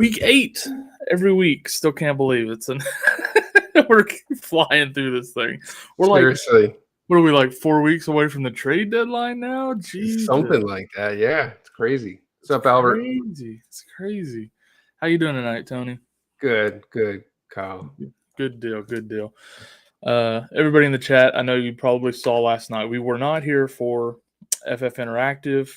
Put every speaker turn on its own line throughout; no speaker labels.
Week 8 every week. Still can't believe it's we're flying through this thing. We're
Seriously.
what are we, like 4 weeks away from the trade deadline now? Jesus.
Something like that. Yeah. It's crazy. What's up,
It's
Albert?
crazy. It's crazy. How you doing tonight, Tony?
Good, Kyle.
Good deal. Everybody in the chat, I know you probably saw last night, we were not here for FF Interactive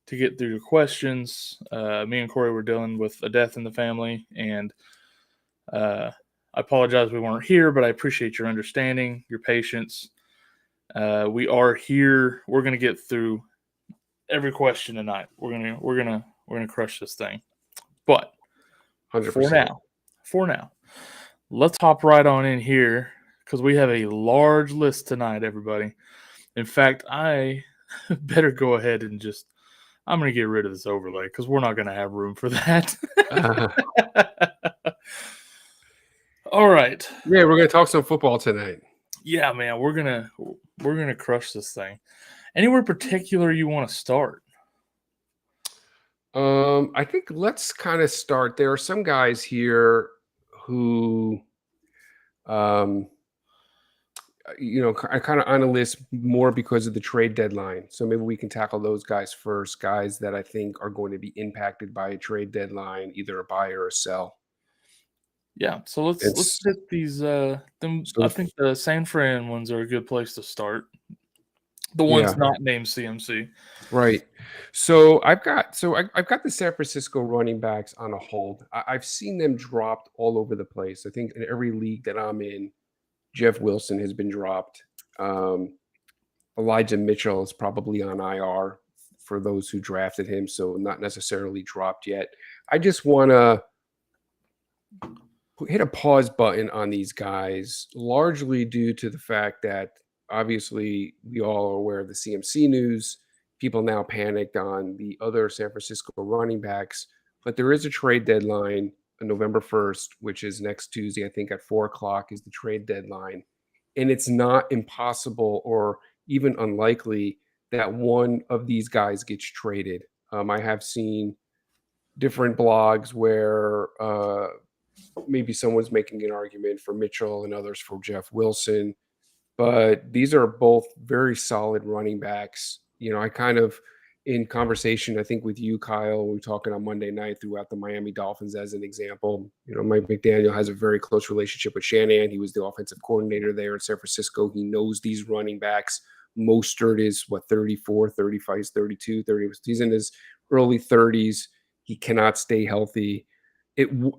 to get through your questions. Me and Corey were dealing with a death in the family, and I apologize we weren't here, but I appreciate your understanding, your patience. We are here. We're gonna get through every question tonight. We're gonna crush this thing. But
100%.
for now, let's hop right on in here because we have a large list tonight, everybody. In fact, I better go ahead and I'm going to get rid of this overlay because we're not going to have room for that. All right.
Yeah, we're going to talk some football tonight.
Yeah, man, we're going to crush this thing. Anywhere particular you want to start?
I think let's kind of start. There are some guys here who I kind of on a list more because of the trade deadline. So maybe we can tackle those guys first, guys that I think are going to be impacted by a trade deadline, either a buy or a sell.
Yeah, so let's hit these. I think the San Fran ones are a good place to start. The ones not named CMC.
Right. So I've got the San Francisco running backs on a hold. I've seen them dropped all over the place. I think in every league that I'm in, Jeff Wilson has been dropped. Elijah Mitchell is probably on IR for those who drafted him, so not necessarily dropped yet. I just want to hit a pause button on these guys, largely due to the fact that obviously we all are aware of the CMC news. People now panicked on the other San Francisco running backs, but there is a trade deadline on November 1st, which is next Tuesday. I think at 4:00 is the trade deadline. And it's not impossible or even unlikely that one of these guys gets traded. I have seen different blogs where maybe someone's making an argument for Mitchell and others for Jeff Wilson. But these are both very solid running backs. I kind of, in conversation, I think with you, Kyle, we were talking on Monday night throughout the Miami Dolphins as an example. Mike McDaniel has a very close relationship with Shanahan. He was the offensive coordinator there in San Francisco. He knows these running backs. Mostert is 34, 35, 32, 30. He's in his early 30s. He cannot stay healthy.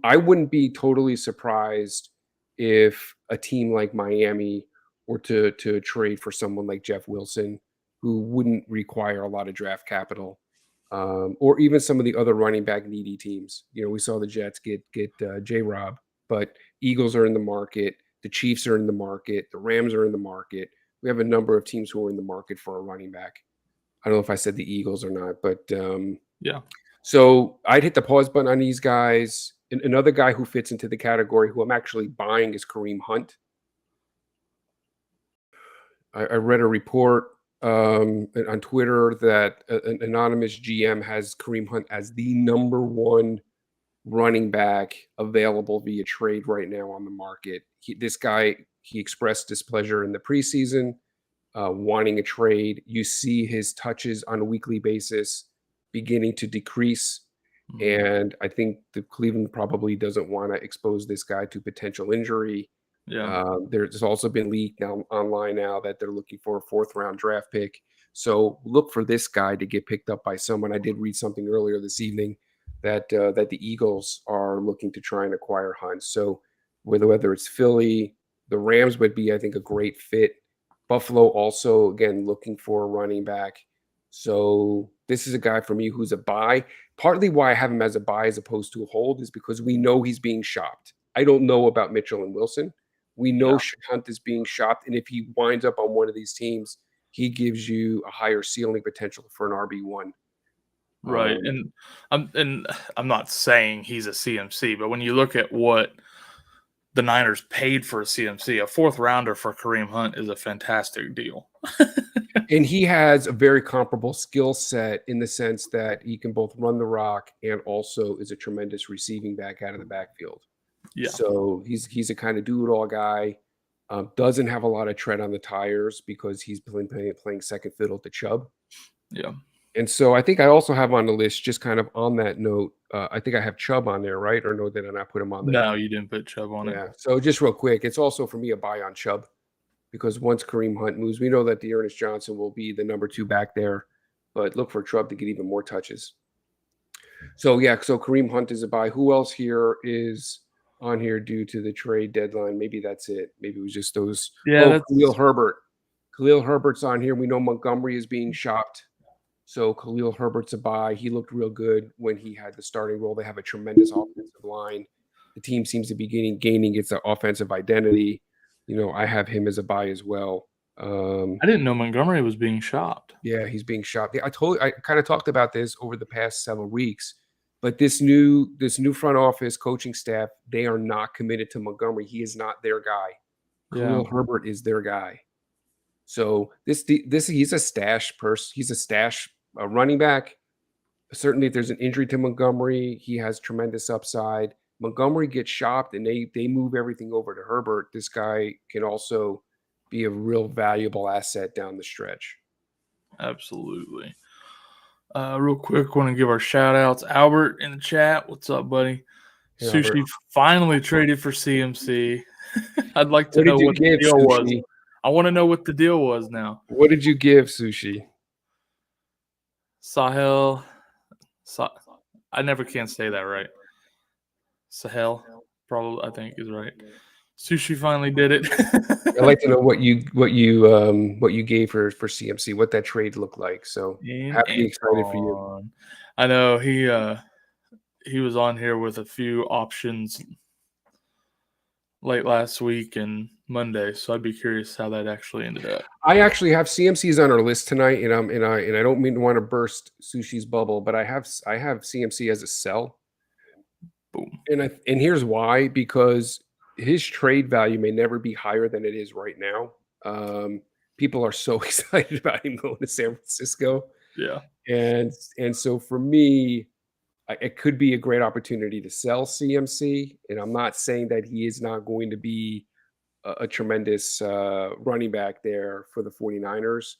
I wouldn't be totally surprised if a team like Miami or to trade for someone like Jeff Wilson, who wouldn't require a lot of draft capital, or even some of the other running back needy teams. We saw the Jets get J-Rob, but Eagles are in the market. The Chiefs are in the market. The Rams are in the market. We have a number of teams who are in the market for a running back. I don't know if I said the Eagles or not, but
yeah.
So I'd hit the pause button on these guys. And another guy who fits into the category who I'm actually buying is Kareem Hunt. I read a report on Twitter that an anonymous GM has Kareem Hunt as the number one running back available via trade right now on the market. This guy expressed displeasure in the preseason, wanting a trade. You see his touches on a weekly basis beginning to decrease. And I think the Cleveland probably doesn't want to expose this guy to potential injury.
Yeah.
There's also been leaked now online now that they're looking for a 4th-round draft pick. So look for this guy to get picked up by someone. I did read something earlier this evening that the Eagles are looking to try and acquire Hunt. So whether it's Philly, the Rams would be, I think, a great fit. Buffalo also, again, looking for a running back. So this is a guy for me who's a buy. Partly why I have him as a buy as opposed to a hold is because we know he's being shopped. I don't know about Mitchell and Wilson. We know Hunt is being shopped, and if he winds up on one of these teams, he gives you a higher ceiling potential for an RB1.
Right, and I'm not saying he's a CMC, but when you look at what the Niners paid for a CMC. A 4th rounder for Kareem Hunt is a fantastic deal.
And he has a very comparable skill set in the sense that he can both run the rock and also is a tremendous receiving back out of the backfield.
Yeah.
So he's a kind of do-it-all guy. Doesn't have a lot of tread on the tires because he's playing second fiddle to Chubb.
Yeah.
And so I think I also have on the list, just kind of on that note, I think I have Chubb on there, right? Or no, did I not put him on there?
No, you didn't put Chubb on it.
Yeah. So just real quick, it's also for me a buy on Chubb because once Kareem Hunt moves, we know that Dearness Johnson will be the number 2 back there, but look for Chubb to get even more touches. So yeah, so Kareem Hunt is a buy. Who else here is on here due to the trade deadline? Maybe that's it. Maybe it was just those.
Yeah,
Khalil Herbert. Khalil Herbert's on here. We know Montgomery is being shopped. So Khalil Herbert's a buy. He looked real good when he had the starting role. They have a tremendous offensive line. The team seems to be gaining its offensive identity. I have him as a buy as well.
I didn't know Montgomery was being shopped.
Yeah, he's being shopped. I kind of talked about this over the past several weeks, but this new front office coaching staff, they are not committed to Montgomery. He is not their guy. Khalil Herbert is their guy. So this he's a stash person. He's a stash running back. Certainly, if there's an injury to Montgomery, he has tremendous upside. Montgomery gets shopped, and they move everything over to Herbert. This guy can also be a real valuable asset down the stretch.
Absolutely. Real quick, want to give our shout outs. Albert in the chat. What's up, buddy?
Hey,
Sushi
Albert.
finally traded for CMC. I'd like to know what the deal was. I want to know what the deal was now.
What did you give Sushi?
Sahel. I never can say that right. Sahel, probably, I think is right. Sushi finally did it.
I'd like to know what you gave for CMC, what that trade looked like. So happy, excited for you.
I know he was on here with a few options late last week and Monday, so I'd be curious how that actually ended up.
I actually have CMC's on our list tonight, and I don't mean to want to burst Sushi's bubble, but I have CMC as a sell.
Boom.
And here's why: because his trade value may never be higher than it is right now. People are so excited about him going to San Francisco.
Yeah,
and so for me, it could be a great opportunity to sell CMC. And I'm not saying that he is not going to be a tremendous running back there for the 49ers,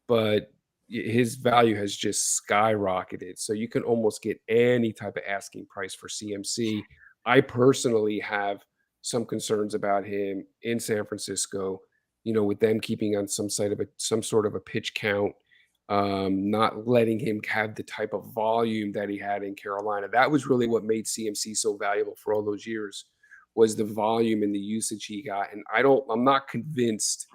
but his value has just skyrocketed. So you can almost get any type of asking price for CMC. I personally have some concerns about him in San Francisco, with them keeping on some sort of a pitch count, not letting him have the type of volume that he had in Carolina. That was really what made CMC so valuable for all those years, was the volume and the usage he got. And I'm not convinced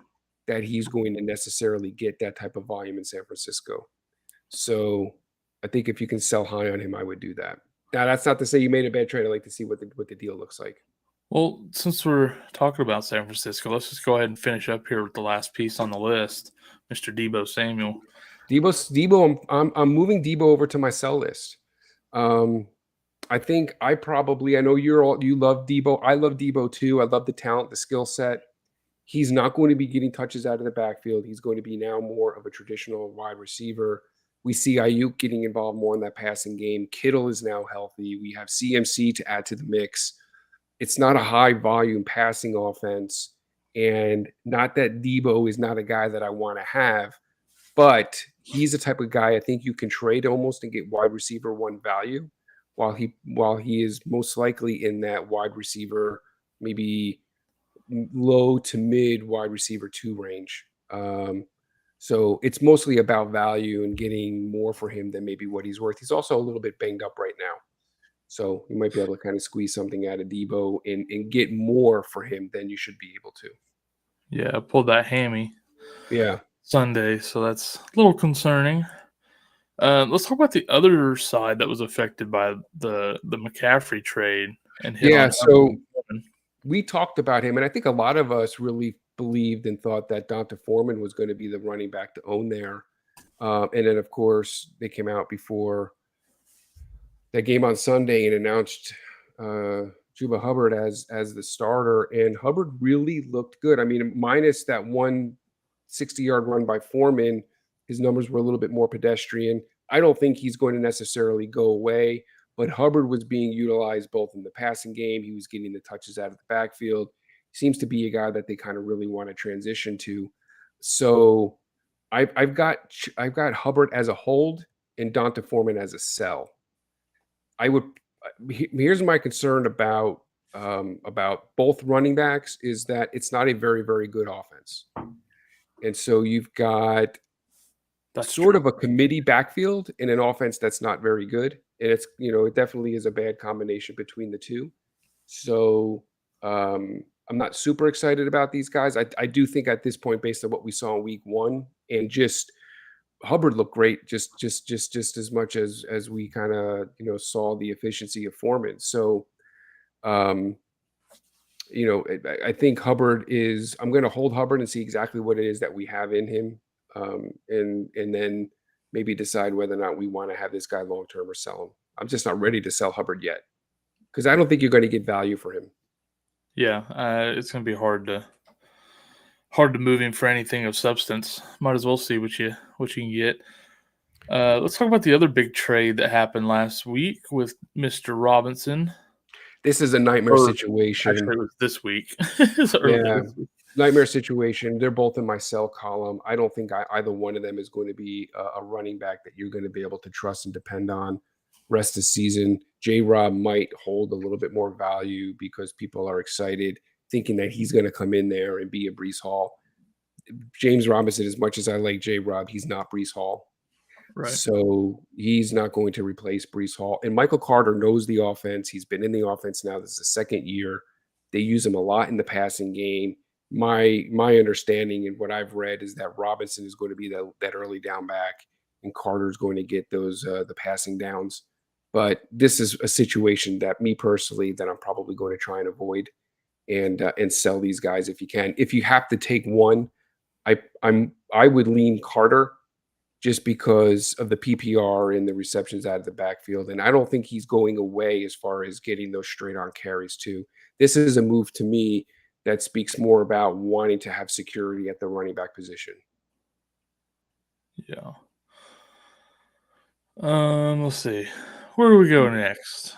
that he's going to necessarily get that type of volume in San Francisco. So I think if you can sell high on him, I would do that. Now, that's not to say you made a bad trade. I'd like to see what the deal looks like.
Well, since we're talking about San Francisco, let's just go ahead and finish up here with the last piece on the list, Mr. Deebo Samuel.
Deebo, I'm moving Deebo over to my sell list. I think I know you love Deebo. I love Deebo too. I love the talent, the skill set. He's not going to be getting touches out of the backfield. He's going to be now more of a traditional wide receiver. We see Ayuk getting involved more in that passing game. Kittle is now healthy. We have CMC to add to the mix. It's not a high volume passing offense, and not that Deebo is not a guy that I want to have, but he's the type of guy I think you can trade almost and get wide receiver 1 value, while he is most likely in that wide receiver, maybe low to mid wide receiver 2 range. So it's mostly about value and getting more for him than maybe what he's worth. He's also a little bit banged up right now. So you might be able to kind of squeeze something out of Deebo and get more for him than you should be able to.
Yeah, I pulled that hammy.
Yeah.
Sunday, so that's a little concerning. Let's talk about the other side that was affected by the McCaffrey trade. And
so we talked about him, and I think a lot of us really believed and thought that D'Onta Foreman was going to be the running back to own there. And then, of course, they came out before that game on Sunday and announced Chuba Hubbard as the starter, and Hubbard really looked good. I mean, minus that 160-yard run by Foreman, his numbers were a little bit more pedestrian. I don't think he's going to necessarily go away, but Hubbard was being utilized both in the passing game. He was getting the touches out of the backfield. Seems to be a guy that they kind of really want to transition to. So I've got Hubbard as a hold and Donta Foreman as a sell. Here's my concern about both running backs is that it's not a very, very good offense. And so you've got sort of a committee backfield in an offense that's not very good. And it's, it definitely is a bad combination between the two. So I'm not super excited about these guys. I do think at this point, based on what we saw in week 1, and just Hubbard looked great, just as much as we kind of saw the efficiency of Foreman. So, I think Hubbard is. I'm going to hold Hubbard and see exactly what it is that we have in him, and then maybe decide whether or not we want to have this guy long term or sell him. I'm just not ready to sell Hubbard yet because I don't think you're going to get value for him.
Yeah, it's going to be hard to move him for anything of substance. Might as well see what you can get. Let's talk about the other big trade that happened last week with Mr. Robinson.
This is a nightmare situation.
Actually, it was this week.
Nightmare situation. They're both in my sell column. I don't think either one of them is going to be a running back that you're going to be able to trust and depend on rest of the season. J-Rob might hold a little bit more value because people are excited, thinking that he's going to come in there and be a Breece Hall. James Robinson, as much as I like J-Rob, he's not Breece Hall. Right. So he's not going to replace Breece Hall. And Michael Carter knows the offense. He's been in the offense now. This is the second year. They use him a lot in the passing game. My understanding and what I've read is that Robinson is going to be that early down back, and Carter's going to get those the passing downs. But this is a situation that me personally that I'm probably going to try and avoid and sell these guys if you can. If you have to take one, I would lean Carter just because of the PPR and the receptions out of the backfield. And I don't think he's going away as far as getting those straight on carries too. This is a move to me that speaks more about wanting to have security at the running back position.
Yeah. Let's see. Where do we go next?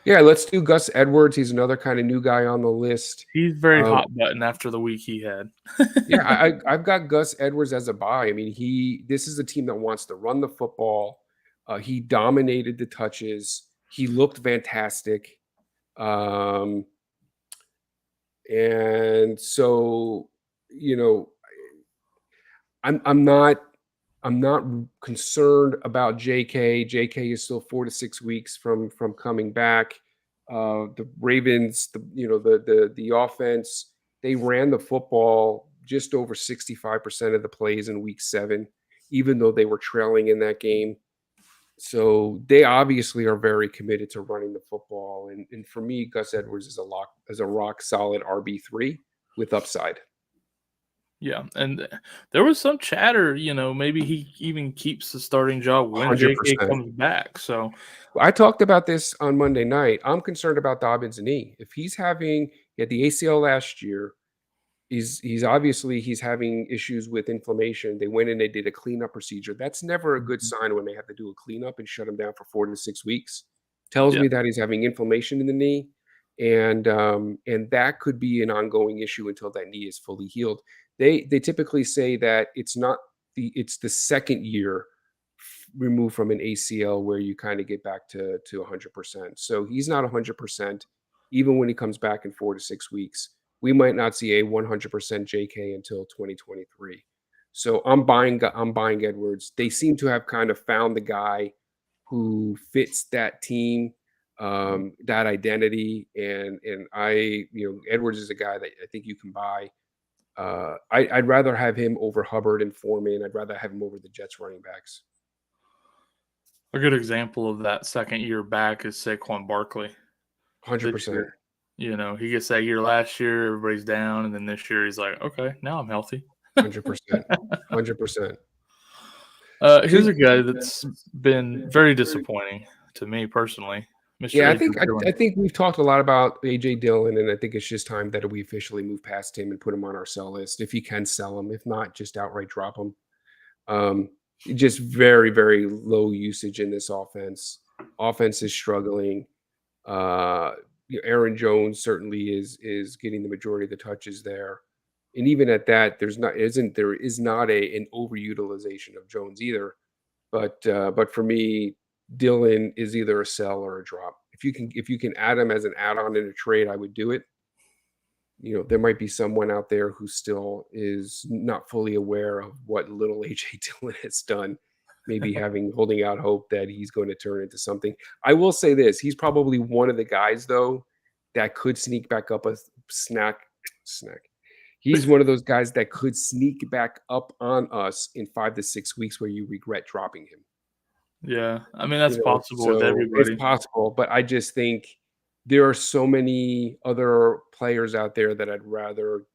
Yeah, let's do Gus Edwards. He's another kind of new guy on the list.
He's very hot button after the week he had.
Yeah, I've got Gus Edwards as a buy. I mean, this is a team that wants to run the football. He dominated the touches. He looked fantastic. And so, I'm not concerned about JK. JK is still 4 to 6 weeks from coming back. The Ravens, the offense, they ran the football just over 65% of the plays in week 7, even though they were trailing in that game. So they obviously are very committed to running the football. And for me, Gus Edwards is a rock solid RB3 with upside.
Yeah, and there was some chatter, maybe he even keeps the starting job when
100%.
JK comes back. So
I talked about this on Monday night. I'm concerned about Dobbins' knee. If he had the ACL last year, he's having issues with inflammation. They went in, they did a cleanup procedure. That's never a good sign when they have to do a cleanup and shut him down for 4 to 6 weeks. Tells me that he's having inflammation in the knee. And that could be an ongoing issue until that knee is fully healed. They typically say that it's the second year removed from an ACL where you kind of get back to 100%. So he's not 100%, even when he comes back in 4 to 6 weeks. We might not see a 100% JK until 2023. So I'm buying Edwards. They seem to have kind of found the guy who fits that team, that identity, and Edwards is a guy that I think you can buy. I'd rather have him over Hubbard and Foreman. I'd rather have him over the Jets running backs.
A good example of that second year back is Saquon Barkley.
100%.
He gets that year last year, everybody's down, and then this year he's like, okay, now I'm healthy.
100%. 100%.
Here's a guy that's been very disappointing to me personally, Mr.
Yeah,
AJ Dillon.
I think we've talked a lot about AJ Dillon, and I think it's just time that we officially move past him and put him on our sell list. If you can sell him, if not, just outright drop him. Just very, very low usage in this offense. Offense is struggling. Aaron Jones certainly is getting the majority of the touches there, and even at that, there is not an overutilization of Jones either. But for me, Dillon is either a sell or a drop. If you can add him as an add-on in a trade, I would do it. There might be someone out there who still is not fully aware of what little AJ Dillon has done, maybe holding out hope that he's going to turn into something. I will say this, he's probably one of the guys though that could sneak back up a snack. He's one of those guys that could sneak back up on us in 5 to 6 weeks where you regret dropping him.
Yeah, I mean that's possible with
So
everybody.
it's possible, but I just think there are so many other players out there that I'd rather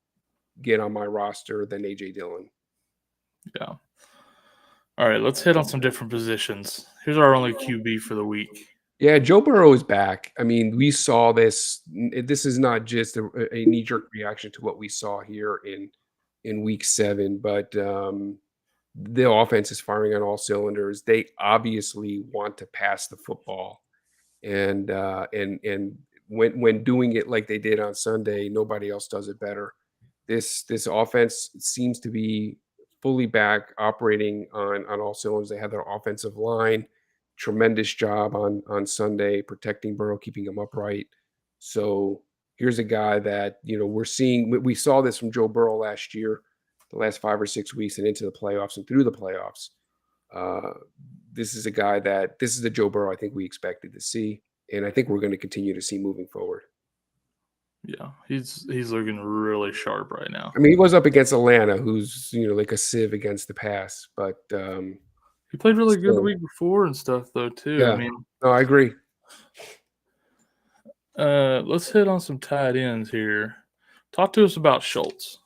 get on my roster than AJ Dillon.
Yeah. All right, let's hit on some different positions. Here's our only QB for the week.
Yeah, Joe Burrow is back. I mean, we saw this. This is not just a knee-jerk reaction to what we saw here in week 7, but the offense is firing on all cylinders. They obviously want to pass the football, and when doing it like they did on Sunday, nobody else does it better. This offense seems to be fully back, operating on all cylinders. They have their offensive line, tremendous job on Sunday protecting Burrow, keeping him upright. So here's a guy that we're seeing. We saw this from Joe Burrow last year, the last 5 or 6 weeks, and into the playoffs and through the playoffs. This is the Joe Burrow I think we expected to see, and I think we're going to continue to see moving forward.
Yeah, he's looking really sharp right now.
I mean, he was up against Atlanta, who's like a sieve against the pass, but
he played really good the week before and stuff though too.
Yeah,
I mean,
no, I agree.
Let's hit on some tight ends here. Talk to us about Schultz.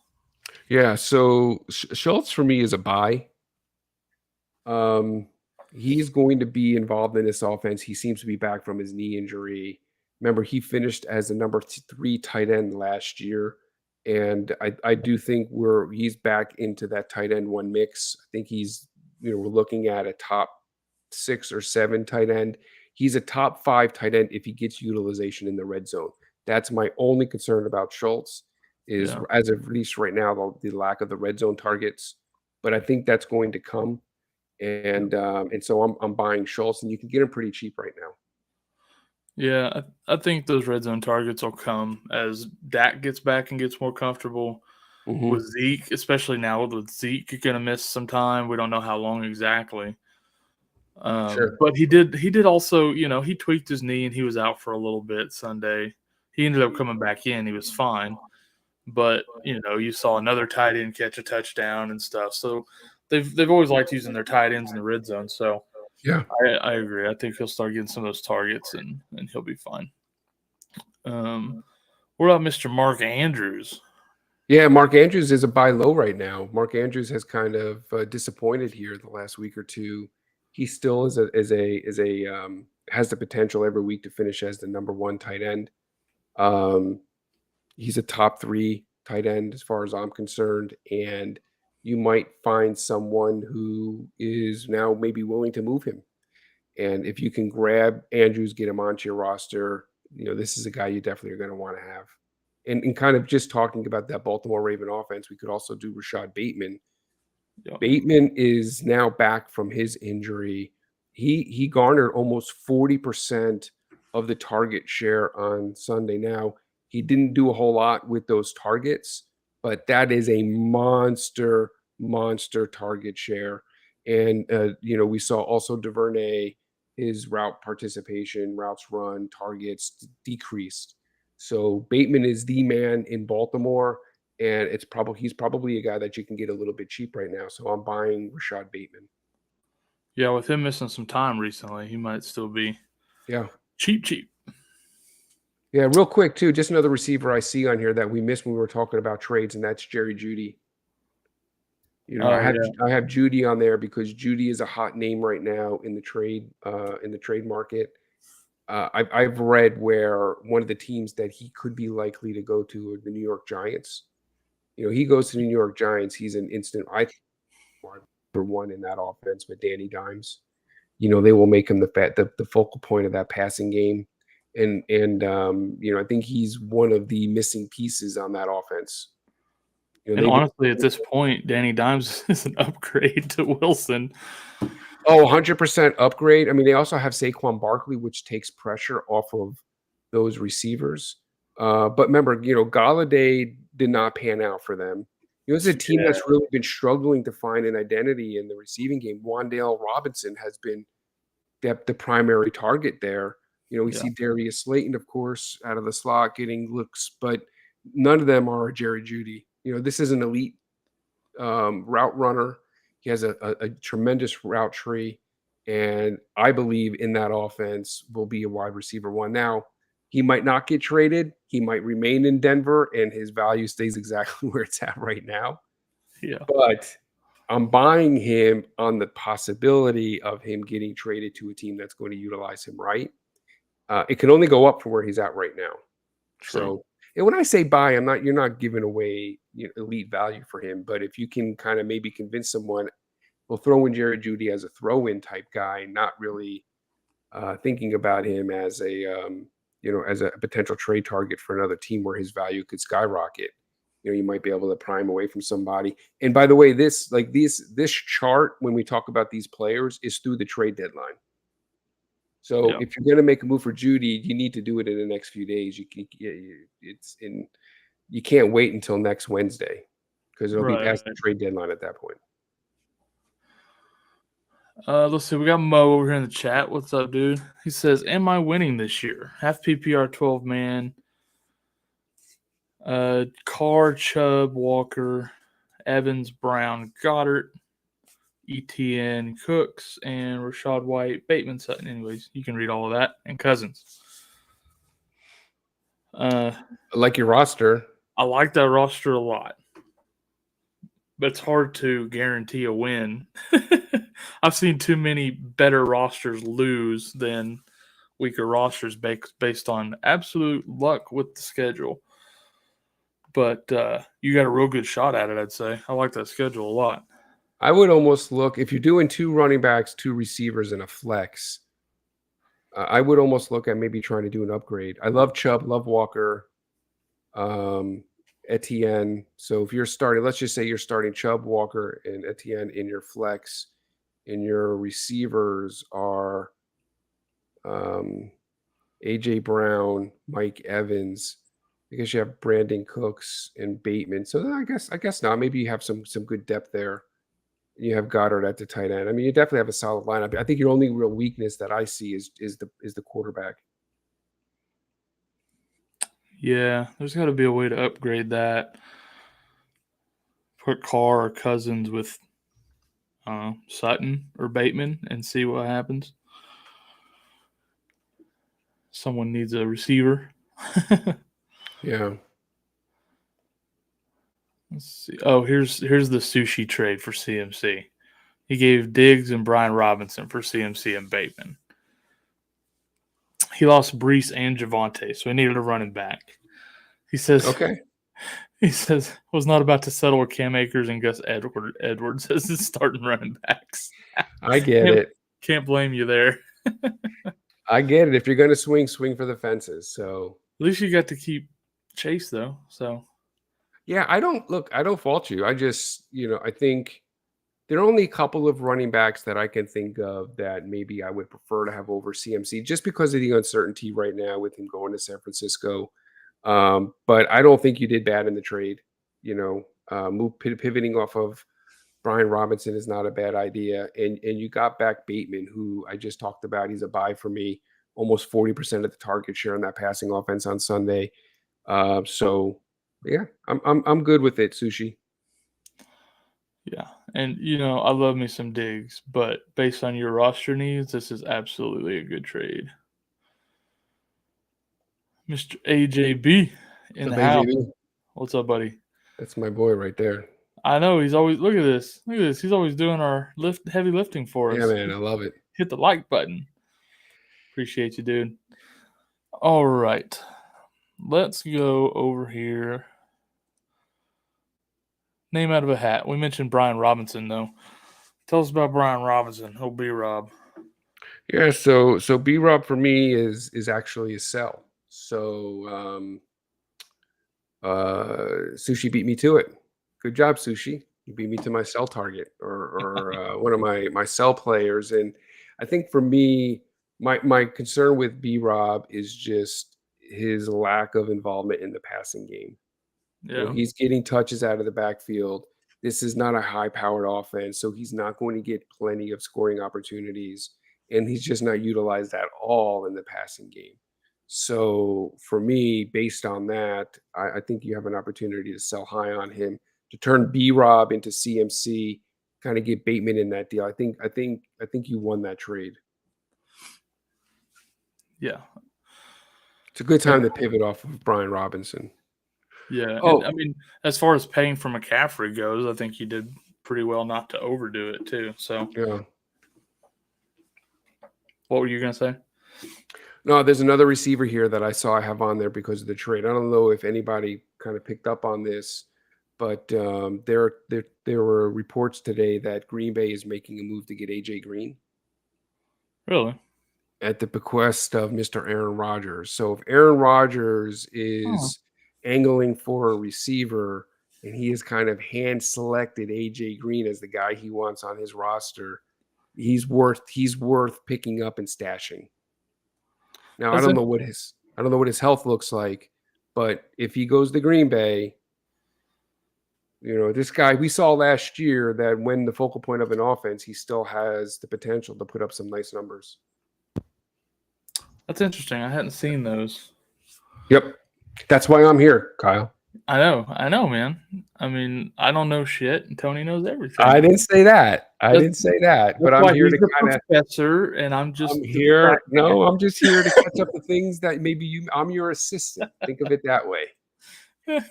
Yeah, so Schultz for me is a buy. He's going to be involved in this offense. He seems to be back from his knee injury. Remember, he finished as the number 3 tight end last year, and I do think he's back into that tight end 1 mix. I think we're looking at a top 6 or 7 tight end. He's a top 5 tight end if he gets utilization in the red zone. That's my only concern about Schultz is as of at least right now, the lack of the red zone targets. But I think that's going to come. And so I'm buying Schultz, and you can get him pretty cheap right now.
Yeah, I think those red zone targets will come as Dak gets back and gets more comfortable with Zeke, especially now with Zeke. You're going to miss some time. We don't know how long exactly.
Sure.
But he did also, he tweaked his knee and he was out for a little bit Sunday. He ended up coming back in. He was fine. But, you saw another tight end catch a touchdown and stuff. So they've always liked using their tight ends in the red zone. So
yeah,
I agree. I think he'll start getting some of those targets and he'll be fine. What about Mr. Mark Andrews?
Yeah, Mark Andrews is a buy low right now. Mark Andrews has kind of disappointed here the last week or two. He still has the potential every week to finish as the number 1 tight end. He's a top 3 tight end as far as I'm concerned, and you might find someone who is now maybe willing to move him. And if you can grab Andrews, get him onto your roster, this is a guy you definitely are going to want to have. And kind of just talking about that Baltimore Raven offense, we could also do Rashad Bateman. Yep. Bateman is now back from his injury. He garnered almost 40% of the target share on Sunday. Now, he didn't do a whole lot with those targets, but that is a monster target share. And, we saw also DuVernay, his route participation, routes run, targets decreased. So Bateman is the man in Baltimore, and he's probably a guy that you can get a little bit cheap right now. So I'm buying Rashad Bateman.
Yeah, with him missing some time recently, he might still be cheap.
Yeah, real quick too, just another receiver I see on here that we missed when we were talking about trades, and that's Jerry Jeudy. I have Jeudy on there because Jeudy is a hot name right now in the trade market. I've read where one of the teams that he could be likely to go to are the New York Giants. He goes to the New York Giants, he's an instant, I think, for one in that offense with Danny Dimes. They will make him the focal point of that passing game. And I think he's one of the missing pieces on that offense.
And honestly, at this point, Danny Dimes is an upgrade to Wilson.
Oh, 100% upgrade. I mean, they also have Saquon Barkley, which takes pressure off of those receivers. But remember, Galladay did not pan out for them. It's a team that's really been struggling to find an identity in the receiving game. Wan'Dale Robinson has been the primary target there. We see Darius Slayton, of course, out of the slot getting looks, but none of them are Jerry Jeudy. This is an elite route runner. He has a tremendous route tree, and I believe in that offense will be a wide receiver one. Now, he might not get traded. He might remain in Denver, and his value stays exactly where it's at right now.
Yeah.
But I'm buying him on the possibility of him getting traded to a team that's going to utilize him right. It can only go up from where he's at right now.
True.
So, and when I say buy, you're not giving away elite value for him. But if you can kind of maybe convince someone, we'll throw in Jerry Jeudy as a throw-in type guy, not really thinking about him as as a potential trade target for another team where his value could skyrocket. You might be able to prime away from somebody. And by the way, this chart, when we talk about these players, is through the trade deadline. So if you're going to make a move for Jeudy, you need to do it in the next few days. You can't wait until next Wednesday because it'll be past the trade deadline at that point.
Let's see. We got Mo over here in the chat. What's up, dude? He says, "Am I winning this year? Half PPR, 12-man. Carr, Chubb, Walker, Evans, Brown, Goddard, ETN, Cooks, and Rachaad White, Bateman, Sutton." Anyways, you can read all of that. And Cousins.
I like your roster.
I like that roster a lot. But it's hard to guarantee a win. I've seen too many better rosters lose than weaker rosters based on absolute luck with the schedule. But you got a real good shot at it, I'd say. I like that schedule a lot.
I would almost look, if you're doing 2 running backs, 2 receivers, and a flex, I would almost look at maybe trying to do an upgrade. I love Chubb, love Walker, Etienne. So if you're starting, let's just say you're starting Chubb, Walker, and Etienne in your flex, and your receivers are A.J. Brown, Mike Evans. I guess you have Brandon Cooks and Bateman. So I guess not. Maybe you have some good depth there. You have Goddard at the tight end. I mean, you definitely have a solid lineup. I think your only real weakness that I see is the quarterback.
Yeah, there's got to be a way to upgrade that. Put Carr or Cousins with Sutton or Bateman and see what happens. Someone needs a receiver.
Yeah.
Let's see. Oh, here's the sushi trade for CMC. He gave Diggs and Brian Robinson for CMC and Bateman. He lost Brees and Javonte, so he needed a running back. He says,
okay.
He says, was not about to settle with Cam Akers and Gus Edwards as his starting running backs.
I get it.
Can't blame you there.
I get it. If you're going to swing for the fences. So
at least you got to keep Chase, though. So
yeah, I don't fault you. I just, I think there are only a couple of running backs that I can think of that maybe I would prefer to have over CMC just because of the uncertainty right now with him going to San Francisco. But I don't think you did bad in the trade. Pivoting off of Brian Robinson is not a bad idea. And you got back Bateman, who I just talked about. He's a buy for me, almost 40% of the target share on that passing offense on Sunday. So yeah, I'm good with it, Sushi.
Yeah. And, I love me some Diggs, but based on your roster needs, this is absolutely a good trade. Mr. AJB in the house. What's up, buddy?
That's my boy right there.
I know. He's always, look at this. He's always doing our heavy lifting for us.
Yeah, man. I love it.
Hit the like button. Appreciate you, dude. All right. Let's go over here. Name out of a hat. We mentioned Brian Robinson, though. Tell us about Brian Robinson. He'll be Rob.
Yeah, so B Rob for me is actually a sell. So Sushi beat me to it. Good job, Sushi. You beat me to my sell target or one of my sell players. And I think for me, my concern with B Rob is just his lack of involvement in the passing game.
Yeah.
He's getting touches out of the backfield. This is not a high-powered offense, so he's not going to get plenty of scoring opportunities, and he's just not utilized at all in the passing game. So for me, based on that, I think you have an opportunity to sell high on him to turn B Rob into CMC, kind of get Bateman in that deal. I think you won that trade.
Yeah.
It's a good time to pivot off of Brian Robinson.
Yeah.
Oh,
And, I mean, as far as paying for McCaffrey goes, I think you did pretty well not to overdo it, too. So,
yeah.
what were you going to say?
No, there's another receiver here that I saw I have on there because of the trade. I don't know if anybody kind of picked up on this, but there were reports today that Green Bay is making a move to get AJ Green
Really?
at the bequest of Mr. Aaron Rodgers. So if Aaron Rodgers is angling for a receiver and he has kind of hand selected AJ Green as the guy he wants on his roster, he's worth picking up and stashing. Now I don't know what his health looks like, but if he goes to Green Bay, this guy we saw last year that when the focal point of an offense, he still has the potential to put up some nice numbers.
That's interesting. I hadn't seen those.
Yep. That's why I'm here, Kyle.
I know, man. I mean, I don't know shit, and Tony knows everything.
I didn't say that. But I'm here to kind of
professor, and I'm
here. No, I'm just here to catch up the things that maybe I'm your assistant. Think of it that way.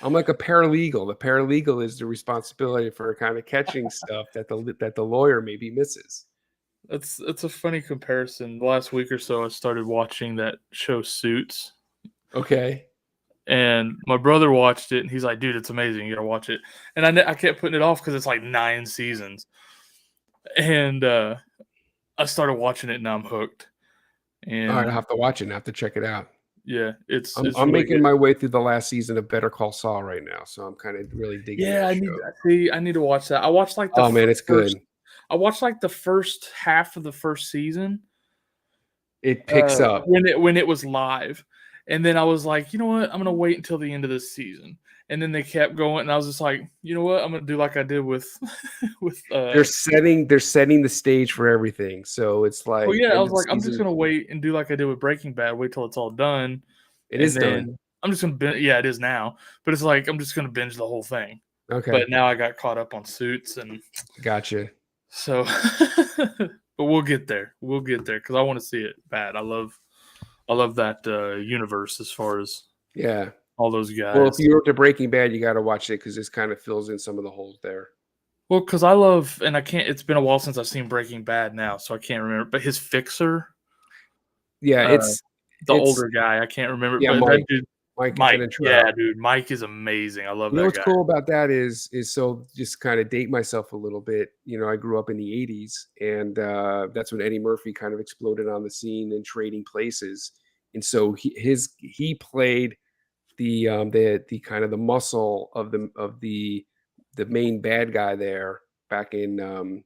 I'm like a paralegal. The paralegal is the responsibility for kind of catching stuff that the lawyer maybe misses.
It's a funny comparison. The last week or so, I started watching that show Suits.
Okay.
And my brother watched it, and he's like, "Dude, it's amazing. You gotta watch it." And I kept putting it off because it's like 9 seasons. And I started watching it, and now I'm hooked. And
all right, I have to watch it and I have to check it out.
Yeah, it's
I'm
really
making
good.
my way through the last season of Better Call Saul right now, so I'm kind of really digging.
Yeah,
that
I need to watch that. I watched like
it's good.
I watched like the first half of the first season.
It picks up
when it was live, and then I was like, you know what, I'm gonna wait until the end of this season. And then they kept going, and I was just like, you know what, I'm gonna do like I did with
they're setting the stage for everything. So it's like,
well, yeah, I was like, I'm just gonna wait and do like I did with Breaking Bad, wait till it's all done.
It is done.
I'm just gonna it is now, but it's like I'm just gonna binge the whole thing.
Okay.
But now I got caught up on Suits and
gotcha.
So, but we'll get there. We'll get there because I want to see it bad. I love that universe as far as all those guys.
Well, if you're to Breaking Bad, you got to watch it because this kind of fills in some of the holes there.
Well, because I love, and I can't. It's been a while since I've seen Breaking Bad now, so I can't remember. But his fixer,
it's
the older guy. I can't remember.
Yeah,
but
Mike.
That dude,
Mike.
Yeah, dude. Mike is amazing. I love that guy.
What's cool about that is so just kind of date myself a little bit. I grew up in the 80s, and that's when Eddie Murphy kind of exploded on the scene and Trading Places. And so he played the kind of the muscle of the main bad guy there back in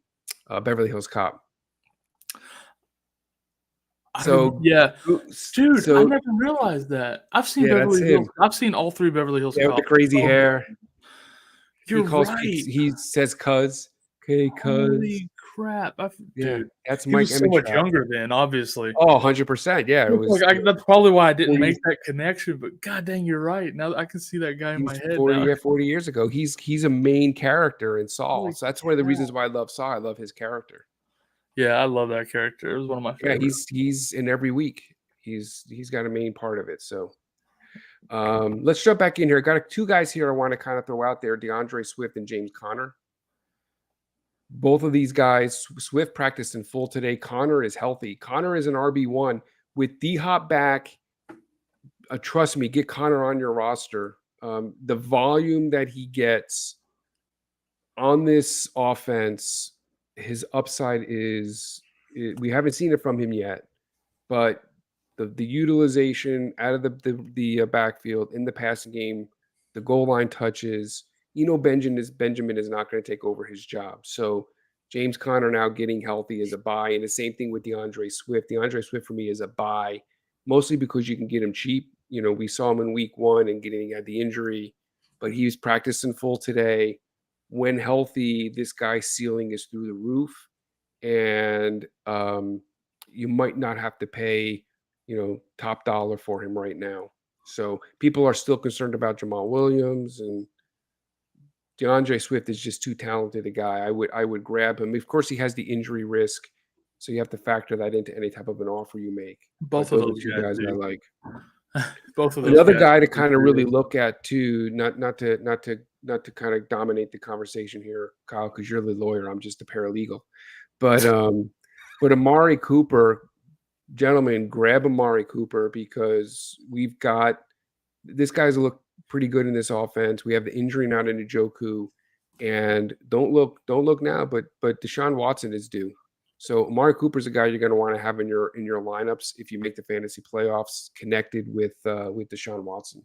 Beverly Hills Cop. So
yeah, dude, I never realized that. I've seen Beverly Hills. I've seen all 3 Beverly Hills.
Yeah, with the crazy hair.
You're right.
He says "cuz." Okay, cuz.
Holy crap! Dude,
that's
he
Mike.
Was so much younger then, obviously.
Oh, 100%. Yeah, it was.
That's probably why I didn't make that connection. But god dang, you're right. Now I can see that guy in my head.
40 years ago, he's a main character in Saul. So that's one of the reasons why I love Saul. I love his character.
Yeah, I love that character. It was one of my favorites.
Yeah, he's in every week. He's got a main part of it. So let's jump back in here. I got 2 guys here I want to kind of throw out there: DeAndre Swift and James Conner. Both of these guys, Swift practiced in full today. Connor is healthy. Connor is an RB1 with D-Hop back. Trust me, get Connor on your roster. The volume that he gets on this offense, his upside is we haven't seen it from him yet, but the utilization out of the backfield in the passing game, the goal line touches, Benjamin is not going to take over his job. So James Conner now getting healthy is a buy, and the same thing with DeAndre Swift. DeAndre Swift for me is a buy, mostly because you can get him cheap. We saw him in week 1 and had the injury, but he was practicing full today. When healthy, this guy's ceiling is through the roof, and you might not have to pay, top dollar for him right now. So people are still concerned about Jamal Williams, and DeAndre Swift is just too talented a guy. I would grab him. Of course, he has the injury risk, so you have to factor that into any type of an offer you make.
Both of those
two guys I like.
Both of those.
Another guy to kind of really look at too, not to kind of dominate the conversation here, Kyle, because you're the lawyer. I'm just a paralegal. But Amari Cooper, gentlemen, grab Amari Cooper, because we've got this guy's look pretty good in this offense. We have the injury now to Njoku, and don't look now, but Deshaun Watson is due. So Amari Cooper's a guy you're going to want to have in your lineups if you make the fantasy playoffs, connected with Deshaun Watson.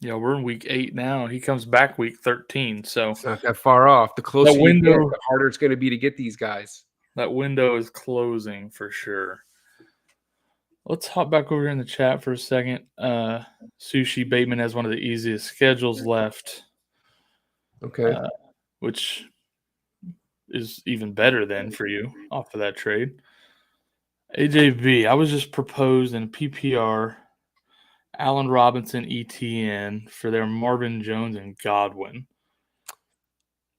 Yeah, we're in week 8 now. He comes back week 13, so
it's not that far off. The closer you get, the harder it's going to be to get these guys.
That window is closing for sure. Let's hop back over here in the chat for a second. Sushi Bateman has one of the easiest schedules left.
Okay.
Which is even better than for you off of that trade. AJB, I was just proposed in PPR Allen Robinson, ETN for their Marvin Jones and Godwin.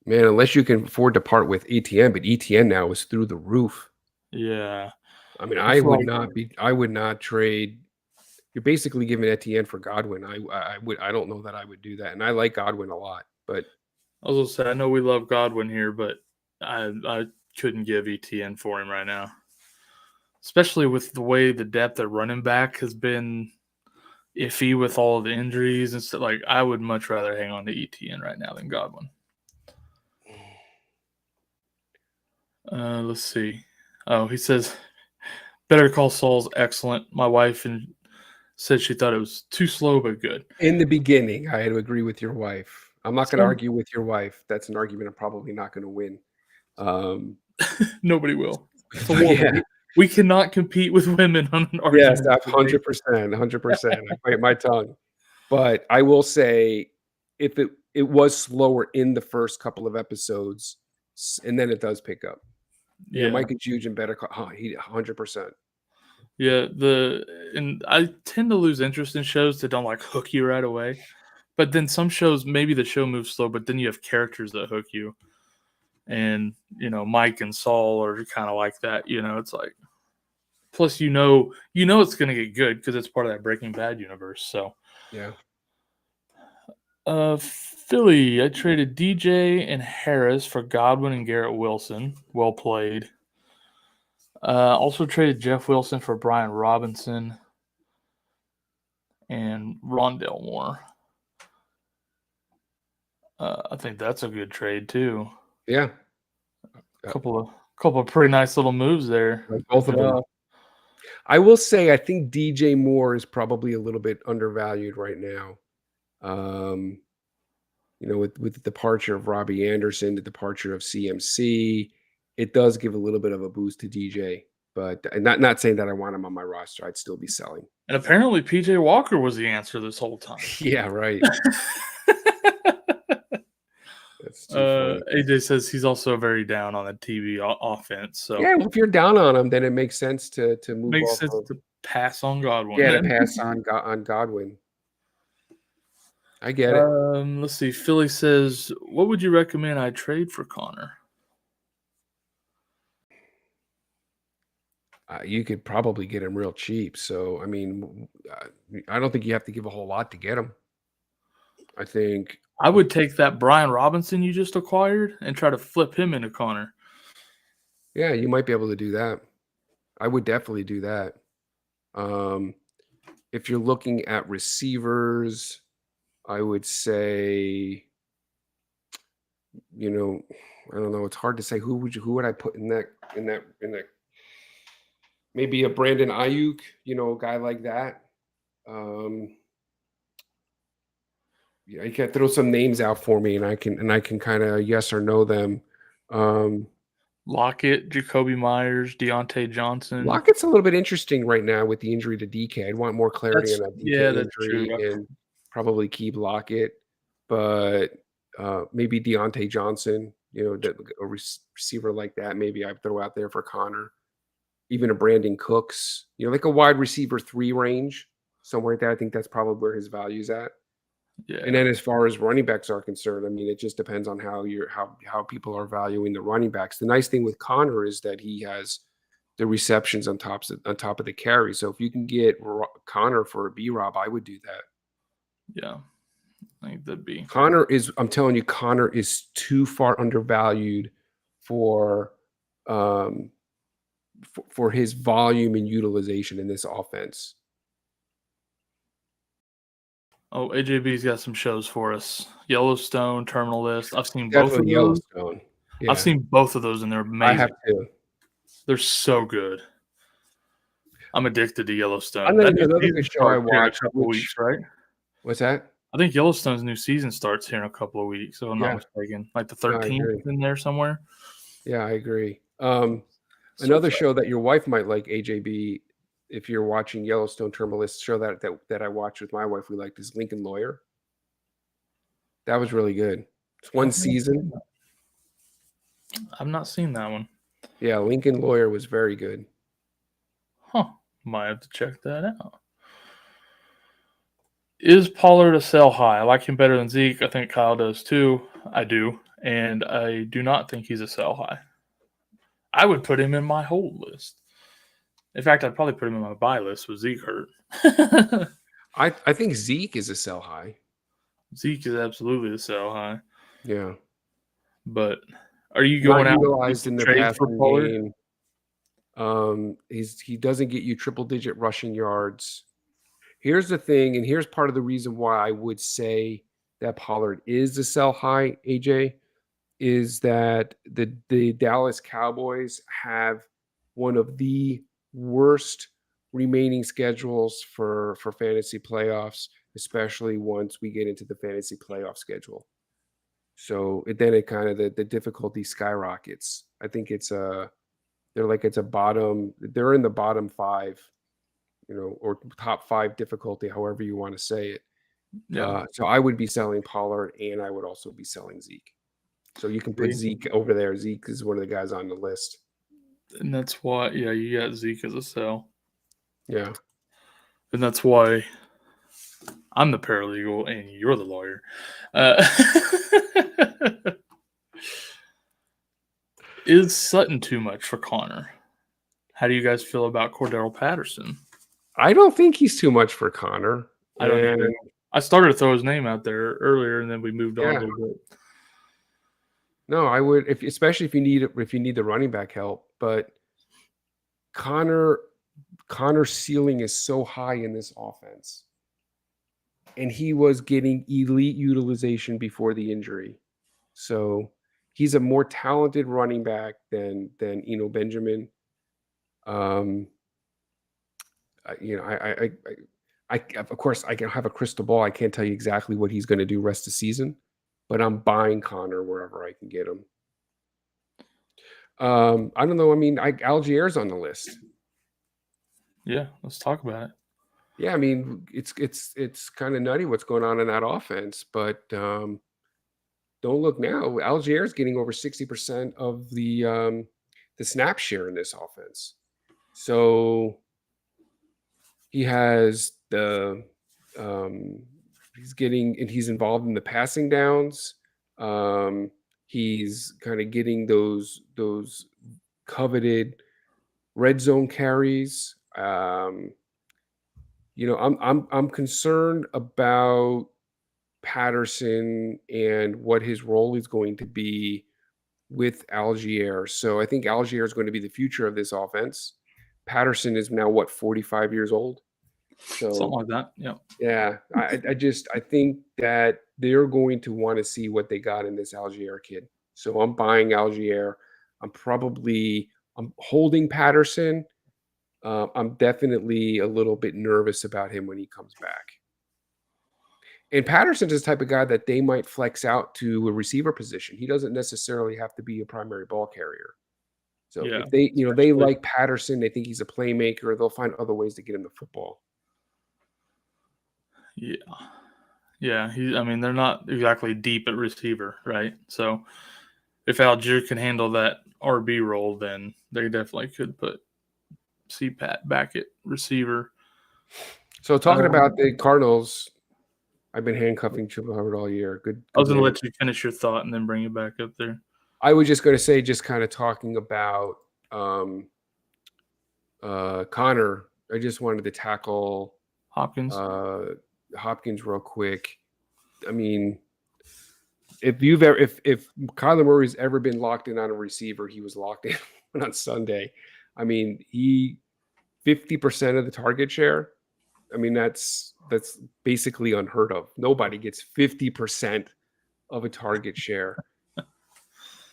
Man, unless you can afford to part with ETN, but ETN now is through the roof.
Yeah.
I mean, I would not trade. You're basically giving ETN for Godwin. I don't know that I would do that. And I like Godwin a lot, but
I was gonna say, I know we love Godwin here, but I couldn't give ETN for him right now. Especially with the way the depth at running back has been iffy with all of the injuries and stuff. Like, I would much rather hang on to ETN right now than Godwin. Let's see. Oh, he says, Better Call Saul's excellent. My wife said she thought it was too slow but good.
In the beginning, I had to agree with your wife. I'm not going to argue with your wife. That's an argument I'm probably not going to win.
Nobody will. Yeah. We cannot compete with women on an argument.
Yes, 100%. I bite my tongue. But I will say, if it was slower in the first couple of episodes, and then it does pick up. Yeah, Mike and Juge and Better Call, he 100%.
Yeah, and I tend to lose interest in shows that don't like hook you right away. But then some shows, maybe the show moves slow, but then you have characters that hook you. And, Mike and Saul are kind of like that. It's like, plus, it's going to get good because it's part of that Breaking Bad universe. So,
yeah.
Philly, I traded DJ and Harris for Godwin and Garrett Wilson. Well played. Also traded Jeff Wilson for Brian Robinson and Rondale Moore. I think that's a good trade too.
Yeah.
A couple of pretty nice little moves there.
Both of them. I will say, I think DJ Moore is probably a little bit undervalued right now. With the departure of Robbie Anderson, the departure of CMC, it does give a little bit of a boost to DJ. But not saying that I want him on my roster. I'd still be selling.
And apparently PJ Walker was the answer this whole time.
Yeah, right.
AJ says he's also very down on the TV offense. So
yeah, well, if you're down on him, then it makes sense to move.
Makes sense to pass on Godwin.
Yeah, to pass on Godwin. I get it.
Let's see. Philly says, "What would you recommend I trade for Connor?"
You could probably get him real cheap. So, I mean, I don't think you have to give a whole lot to get him. I think
I would take that Brian Robinson you just acquired and try to flip him into Connor.
Yeah, you might be able to do that. I would definitely do that. If you're looking at receivers, I would say, you know, I don't know. It's hard to say who would I put in that maybe a Brandon Ayuk, a guy like that. Um, yeah, you can throw some names out for me, and I can kind of yes or no them. Um,
Lockett, Jacoby Myers, Deontay Johnson.
Lockett's a little bit interesting right now with the injury to DK. I'd want more clarity on that
Yeah,
DK
that's true.
injury and probably keep Lockett, but maybe Deontay Johnson, a receiver like that, maybe I'd throw out there for Connor. Even a Brandon Cooks, like a wide receiver 3 range, somewhere like that. I think that's probably where his value's at. And
Yeah,
then as far as running backs are concerned, I mean, it just depends on how people are valuing the running backs. The nice thing with Connor is that he has the receptions on top of the carry. So if you can get Connor for a B Rob, I would do that.
yeah. I think that'd be.
I'm telling you, Connor is too far undervalued for um for his volume and utilization in this offense.
Oh, AJB's got some shows for us. Yellowstone, Terminal List. I've seen both of
Definitely
those.
Yellowstone.
I've
Yeah,
seen both of those, and they're
I have
amazing.
to.
They're so good. I'm addicted to Yellowstone.
Another
That new
another
season
good show I
starts here in a
watched,
couple of
which
weeks, right?
what's that?
I think Yellowstone's new season starts here in a couple of weeks, if I'm not
Yeah,
mistaken. Like the
no, I
13th
agree.
in there somewhere.
Yeah, I agree.
So
Another
excited.
show that your wife might like, AJB, if you're watching Yellowstone Terminal List, show that I watched with my wife, we liked is Lincoln Lawyer. That was really good. It's one
I've not
season.
seen that. I've not seen that one.
Yeah, Lincoln Lawyer was very good.
Huh. Might have to check that out. Is Pollard a sell high? I like him better than Zeke. I think Kyle does too. I do. And I do not think he's a sell high. I would put him in my hold list. In fact, I'd probably put him in my buy list with Zeke hurt.
I think Zeke is a sell high.
Zeke is absolutely a sell high.
Yeah.
But are you
Not
going out
utilized in the
trade for
passing
Pollard?
game. He doesn't get you triple digit rushing yards. Here's the thing, and here's part of the reason why I would say that Pollard is a sell high, AJ, is that the Dallas Cowboys have one of the worst remaining schedules for fantasy playoffs, especially once we get into the fantasy playoff schedule. So then it kind of the difficulty skyrockets. I think it's they're in the bottom 5, or top 5 difficulty, however you want to say it.
Yeah.
So I would be selling Pollard, and I would also be selling Zeke. So you can put
Agree.
Zeke over there. Zeke is one of the guys on the list.
And that's why, yeah, you got Zeke as a sell.
Yeah.
And that's why I'm the paralegal and you're the lawyer. Is Sutton too much for Connor? How do you guys feel about Cordell Patterson?
I don't think he's too much for Connor.
I don't either.
And
I started to throw his name out there earlier, and then we moved on a
yeah,
little bit.
no, I would, especially if you need the running back help. But Connor's ceiling is so high in this offense, and he was getting elite utilization before the injury. So he's a more talented running back than Eno Benjamin. I of course I can have a crystal ball. I can't tell you exactly what he's going to do rest of the season, but I'm buying Connor wherever I can get him. I don't know. I mean, Algier's on the list.
Yeah, let's talk about it.
Yeah, I mean, it's kind of nutty what's going on in that offense, but don't look now. Algier's getting over 60% of the snap share in this offense. So he has he's involved in the passing downs. He's kind of getting those coveted red zone carries. I'm concerned about Patterson and what his role is going to be with Algier. So I think Algier is going to be the future of this offense. Patterson is now what, 45 years old?
Something
So
like that. Yeah.
yeah, I think that they're going to want to see what they got in this Algier kid. So I'm buying Algier. I'm holding Patterson. I'm definitely a little bit nervous about him when he comes back. And Patterson's the type of guy that they might flex out to a receiver position. He doesn't necessarily have to be a primary ball carrier. So
Yeah.
if they
Especially,
like Patterson, they think he's a playmaker, they'll find other ways to get him the football.
yeah. Yeah. I mean, they're not exactly deep at receiver, right? So if Algier can handle that RB role, then they definitely could put CPAT back at receiver.
So talking about the Cardinals, I've been handcuffing Chuba Hubbard all year.
I
Good
was going to
man.
let you finish your thought and then bring it back up there.
I was just going to say, just kind of talking about Connor. I just wanted to tackle
Hopkins.
Hopkins real quick. I mean, if Kyler Murray's ever been locked in on a receiver, he was locked in on Sunday. I mean, 50% of the target share. I mean, that's basically unheard of. Nobody gets 50% of a target share.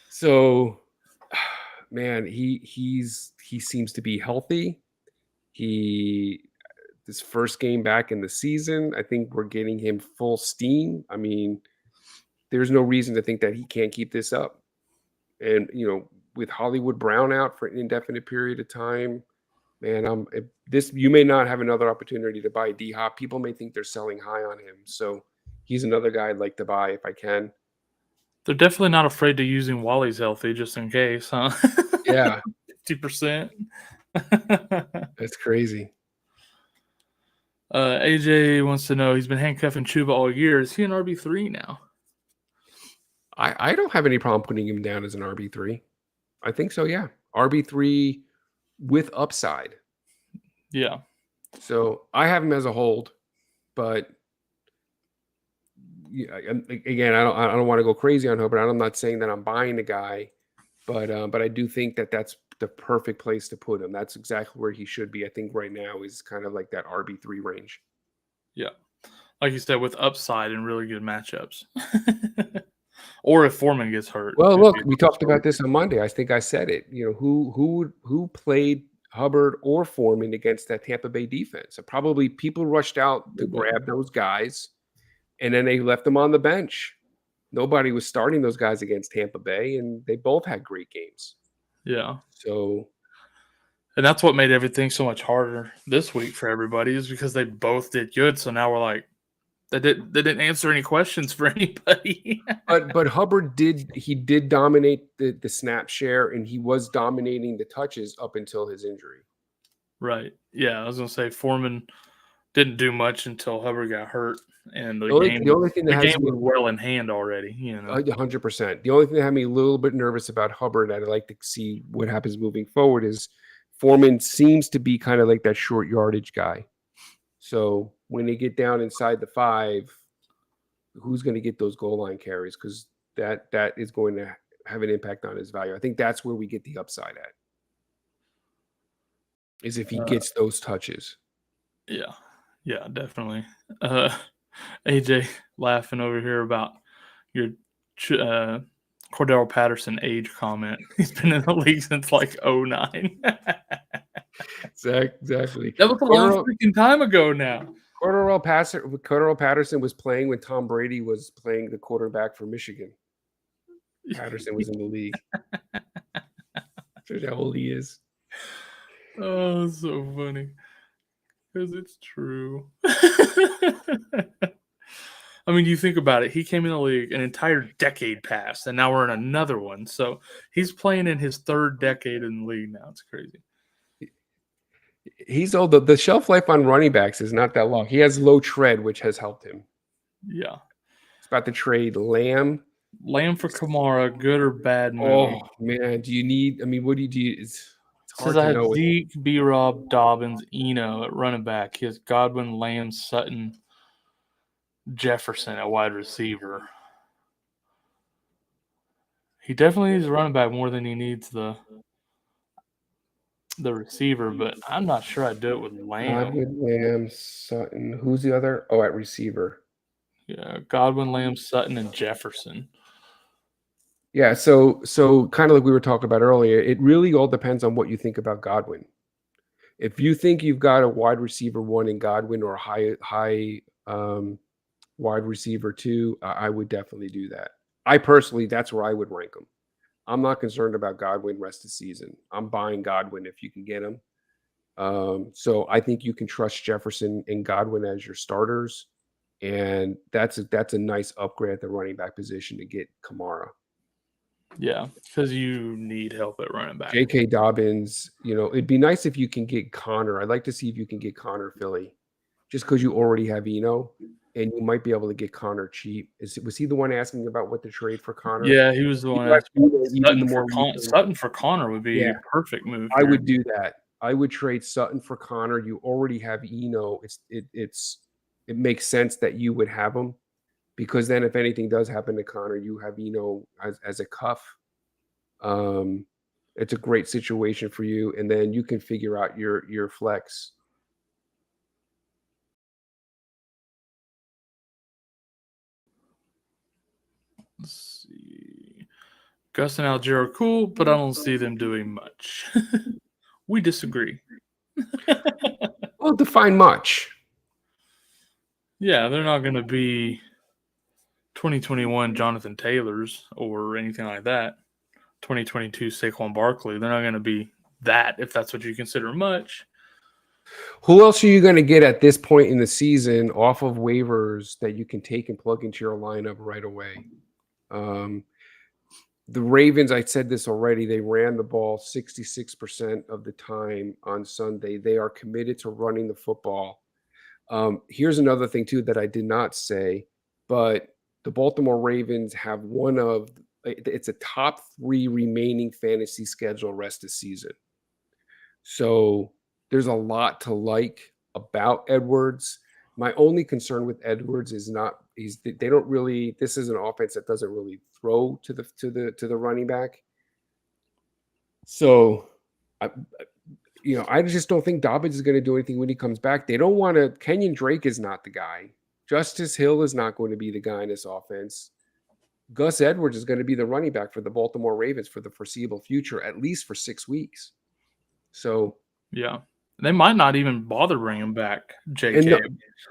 So, man, he seems to be healthy. This first game back in the season, I think we're getting him full steam. I mean, there's no reason to think that he can't keep this up. And with Hollywood Brown out for an indefinite period of time, man, you may not have another opportunity to buy D Hop. People may think they're selling high on him, so he's another guy I'd like to buy if I can.
They're definitely not afraid to using Wally's healthy just in case, huh?
Yeah,
50%.
that's crazy.
AJ wants to know, he's been handcuffing Chuba all year. Is he an RB3 now?
I don't have any problem putting him down as an RB3. I think so, yeah. RB3 with upside.
Yeah.
So I have him as a hold, but yeah, again, I don't want to go crazy on Hubbard. I'm not saying that I'm buying the guy, but I do think that that's the perfect place to put him. That's exactly where he should be. I think right now is kind of like that RB3 range.
Yeah. Like you said, with upside and really good matchups. Or if Foreman gets hurt.
Well, look, we talked about this on Monday. I think I said it. Who played Hubbard or Foreman against that Tampa Bay defense? So probably people rushed out to grab those guys, and then they left them on the bench. Nobody was starting those guys against Tampa Bay, and they both had great games.
Yeah.
So,
and that's what made everything so much harder this week for everybody, is because they both did good. So now we're like, they didn't answer any questions for anybody.
but Hubbard did dominate the snap share, and he was dominating the touches up until his injury.
Right. Yeah, I was gonna say Foreman didn't do much until Hubbard got hurt, and the
only thing that
game was well in hand already.
100%. The only thing that had me a little bit nervous about Hubbard, I'd like to see what happens moving forward, is Foreman seems to be kind of like that short yardage guy. So when they get down inside the 5, who's going to get those goal line carries? Because that is going to have an impact on his value. I think that's where we get the upside at, is if he gets those touches.
Yeah, definitely. AJ laughing over here about your Cordell Patterson age comment. He's been in the league since like 2009.
Exactly.
That was a long freaking time ago now.
Cordell Patterson was playing when Tom Brady was playing the quarterback for Michigan. Patterson was in the league. That's how old he is.
Oh, so funny. Because it's true. I mean, you think about it. He came in the league, an entire decade passed, and now we're in another one. So he's playing in his 3rd decade in the league now. It's crazy.
He's old. The shelf life on running backs is not that long. He has low tread, which has helped him.
Yeah.
It's about to trade Lamb.
Lamb for Kamara, good or bad move?
Oh, man. Do you need – I mean, what do you do? It's hard
to know.
to know.
Zeke, B-Rob, Dobbins, Eno at running back. He has Godwin, Lamb, Sutton, Jefferson at wide receiver. He definitely needs a running back more than he needs the receiver, but I'm not sure I'd do it with Lamb.
Godwin, Lamb, Sutton. Who's the other? Oh, at receiver.
Yeah, Godwin, Lamb, Sutton, and Jefferson.
Yeah, so kind of like we were talking about earlier, it really all depends on what you think about Godwin. If you think you've got a wide receiver 1 in Godwin or a high wide receiver 2, I would definitely do that. I personally, that's where I would rank them. I'm not concerned about Godwin rest of the season. I'm buying Godwin if you can get him. So I think you can trust Jefferson and Godwin as your starters, and that's a nice upgrade at the running back position to get Kamara.
Yeah, because you need help at running back.
J.K. Dobbins, it'd be nice if you can get Connor. I'd like to see if you can get Connor Philly, just because you already have Eno, and you might be able to get Connor cheap. Was he the one asking about what to trade for Connor?
Yeah, he was the one asking. Sutton for Connor would be a perfect move.
I would do that. I would trade Sutton for Connor. You already have Eno. It makes sense that you would have him, because then if anything does happen to Connor, you have Eno as a cuff. It's a great situation for you, and then you can figure out your flex.
Let's see. Gus and Algier are cool, but I don't see them doing much. We disagree.
Well, define much.
Yeah, they're not going to be 2021 Jonathan Taylors or anything like that. 2022 Saquon Barkley. They're not going to be that, if that's what you consider much.
Who else are you going to get at this point in the season off of waivers that you can take and plug into your lineup right away? The Ravens, I said this already, they ran the ball 66% of the time on Sunday. They are committed to running the football. Here's another thing, too, that I did not say, but the Baltimore Ravens have it's a top 3 remaining fantasy schedule rest of season. So there's a lot to like about Edwards. My only concern with Edwards is they don't really. This is an offense that doesn't really throw to the running back. So, I just don't think Dobbins is going to do anything when he comes back. They don't want to. Kenyon Drake is not the guy. Justice Hill is not going to be the guy in this offense. Gus Edwards is going to be the running back for the Baltimore Ravens for the foreseeable future, at least for 6 weeks. So,
yeah. They might not even bother bringing back JK.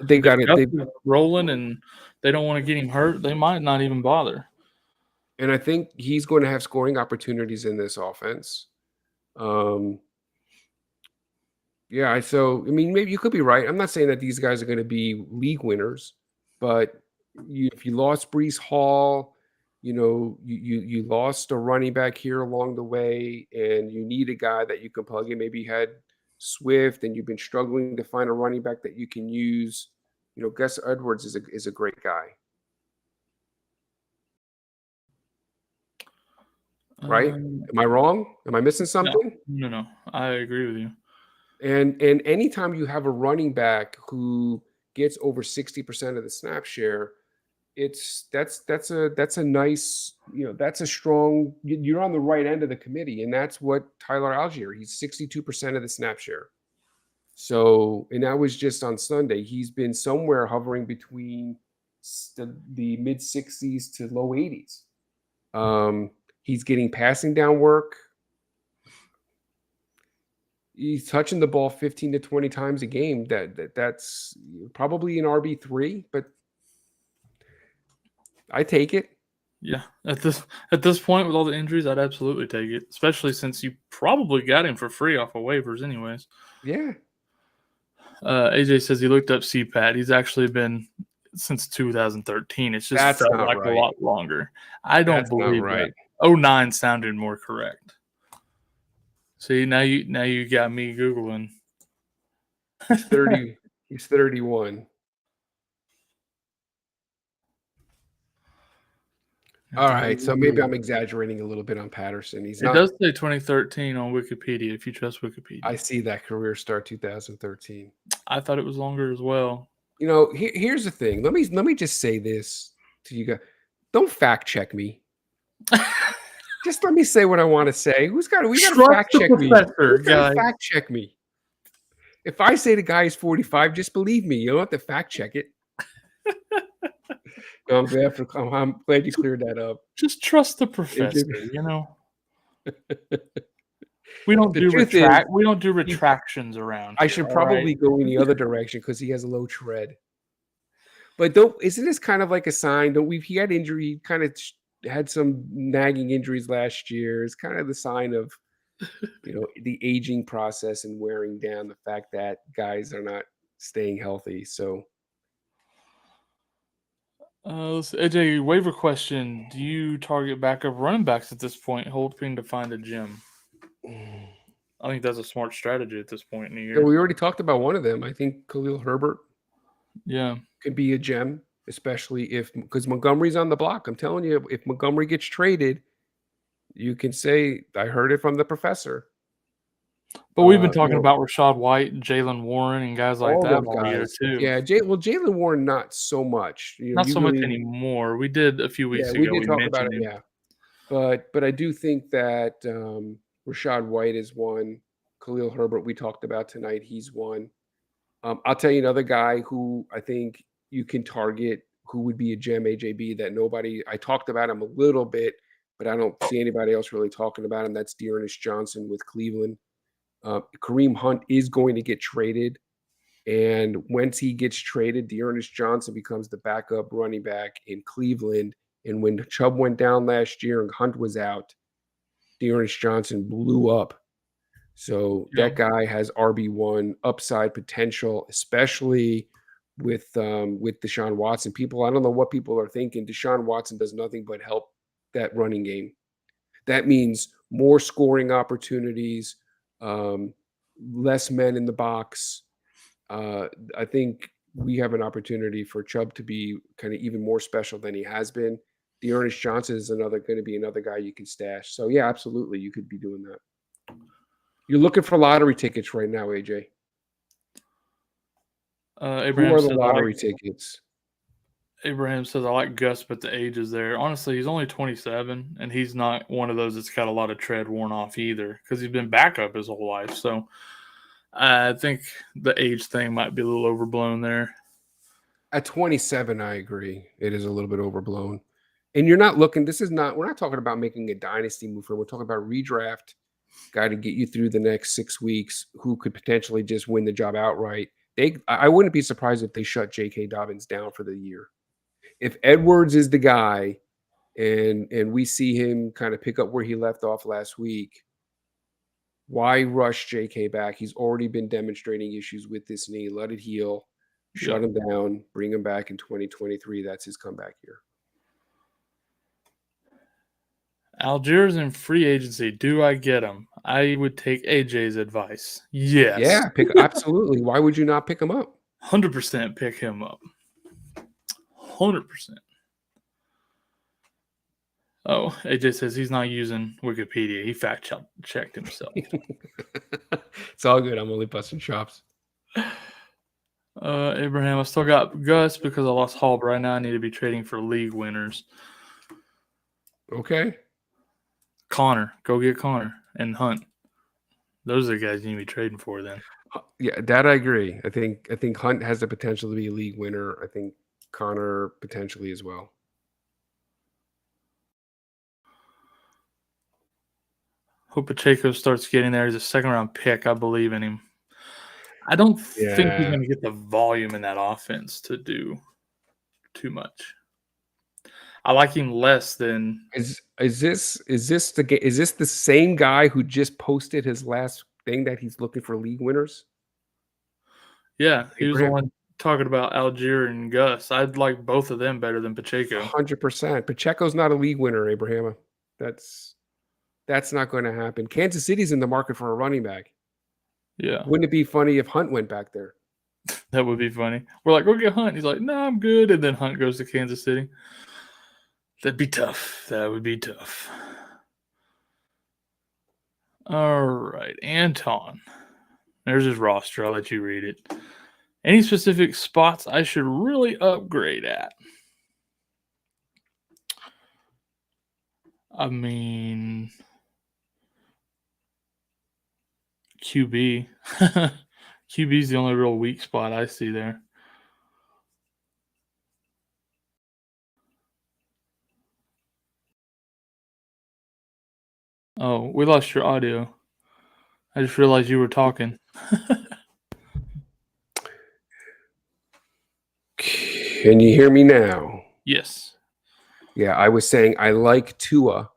They got it. They
rolling, and they don't want to get him hurt. They might not even bother.
And I think he's going to have scoring opportunities in this offense. Yeah. So, maybe you could be right. I'm not saying that these guys are going to be league winners, but if you lost Breece Hall, you lost a running back here along the way, and you need a guy that you can plug in. Maybe you had Swift, and you've been struggling to find a running back that you can use. Gus Edwards is a great guy, right? Am I wrong? Am I missing something?
No, I agree with you.
And anytime you have a running back who gets over 60% of the snap share, that's a nice, that's a strong. You're on the right end of the committee, and that's what Tyler Algier. He's 62% of the snap share. So, and that was just on Sunday. He's been somewhere hovering between the mid 60s to low 80s. He's getting passing down work. He's touching the ball 15 to 20 times a game. That's probably an RB3, but I take it.
Yeah, at this point with all the injuries, I'd absolutely take it, especially since you probably got him for free off of waivers anyways.
Yeah.
AJ says he looked up CPAT. He's actually been since 2013. It's just felt like a lot longer. I don't believe that. 09 sounded more correct. See, now you got me Googling.
He's 30. He's 31. All right, so maybe I'm exaggerating a little bit on Patterson. It
does say 2013 on Wikipedia, if you trust Wikipedia.
I see that career start 2013.
I thought it was longer as well.
Here's the thing. Let me just say this to you guys. Don't fact check me. Just let me say what I want to say. We got to
Trust
fact
the
check me.
professor,
Who's got to
guys.
fact check me? If I say the guy is 45, just believe me. You don't have to fact check it. No, I'm glad you cleared that up.
Just trust the professor, you know. We don't
The
do
truth is,
we don't do retractions around
I
here,
should
all
probably
right?
go in the other direction because he has a low tread. But don't isn't this kind of like a sign? Don't we? He had injury, kind of had some nagging injuries last year. It's kind of the sign of the aging process and wearing down. The fact that guys are not staying healthy. So
AJ, waiver question. Do you target backup running backs at this point, hoping to find a gym? I think that's a smart strategy at this point in the
yeah,
year.
we already talked about one of them. I think Khalil Herbert
Yeah.
could be a gem, especially because Montgomery's on the block. I'm telling you, if Montgomery gets traded, you can say I heard it from the professor.
But we've been talking
No,
about Rashad White and Jalen Warren and guys like
all
that
those
all year
guys.
too.
Yeah, Jalen Warren, not so much.
Not
You
so much
really,
anymore. We did a few weeks
yeah, we
ago.
did
We
talk about
mentioned
it.
him.
Yeah, but I do think that Rashad White is one. Khalil Herbert, we talked about tonight. He's one. I'll tell you another guy who I think you can target who would be a gem, AJB, that nobody, I talked about him a little bit, but I don't see anybody else really talking about him. That's Dearness Johnson with Cleveland. Kareem Hunt is going to get traded. And once he gets traded, Dearness Johnson becomes the backup running back in Cleveland. And when Chubb went down last year and Hunt was out, Dearness Johnson blew up. So
Yeah.
that guy has RB1 upside potential, especially with Deshaun Watson. I don't know what people are thinking. Deshaun Watson does nothing but help that running game. That means more scoring opportunities, less men in the box. I think we have an opportunity for Chubb to be kind of even more special than he has been. Dearness Johnson is going to be another guy you can stash. So yeah, absolutely, you could be doing that. You're looking for lottery tickets right now, AJ. Who
Abraham
are the
says
lottery tickets?
Abraham says I like Gus, but the age is there. Honestly, he's only 27, and he's not one of those that's got a lot of tread worn off either, because he's been backup his whole life. So I think the age thing might be a little overblown there.
At 27, I agree. It is a little bit overblown. And you're not looking, we're not talking about making a dynasty move here. We're talking about redraft guy to get you through the next 6 weeks who could potentially just win the job outright. I wouldn't be surprised if they shut J.K. Dobbins down for the year. If Edwards is the guy and we see him kind of pick up where he left off last week, why rush J.K. back? He's already been demonstrating issues with this knee. Let it heal. Shut him down, bring him back in 2023. That's his comeback year.
Algiers in free agency. Do I get him? I would take AJ's advice. Yes.
Yeah, absolutely. Why would you not pick him up?
100% pick him up. 100%. Oh, AJ says he's not using Wikipedia. He fact checked himself.
It's all good. I'm only busting chops.
Abraham, I still got Gus because I lost Hall, but right now I need to be trading for league winners.
Okay.
Connor. Go get Connor and Hunt. Those are the guys you need to be trading for then.
Yeah, that I agree. I think Hunt has the potential to be a league winner. I think Connor potentially as well.
Hope Pacheco starts getting there. He's a second-round pick. I believe in him. I don't think he's going to get the volume in that offense to do too much. I like him less than.
Is this the same guy who just posted his last thing that he's looking for league winners?
Yeah, he was the one talking about Algier and Gus. I'd like both of them better than Pacheco.
100%. Pacheco's not a league winner, Abraham. That's not going to happen. Kansas City's in the market for a running back.
Yeah.
Wouldn't it be funny if Hunt went back there?
That would be funny. We're like, go get Hunt. He's like, no, I'm good. And then Hunt goes to Kansas City. That'd be tough. That would be tough. All right. Anton. There's his roster. I'll let you read it. Any specific spots I should really upgrade at? I mean, QB. QB is the only real weak spot I see there. Oh, we lost your audio. I just realized you were talking.
Can you hear me now?
Yes.
Yeah, I was saying I like Tua,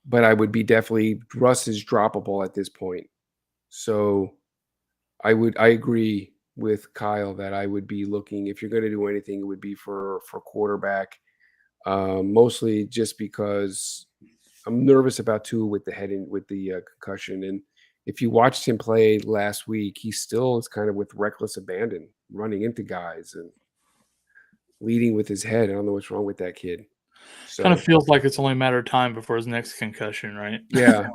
but I would be definitely Russ is droppable at this point. So I agree with Kyle that I would be looking, if you're going to do anything, it would be for quarterback. Mostly just because I'm nervous about Tua with the head with the concussion. And if you watched him play last week, he still is kind of with reckless abandon, running into guys and leading with his head. I don't know what's wrong with that kid.
Kind of
So
feels like it's only a matter of time before his next concussion, right?
yeah,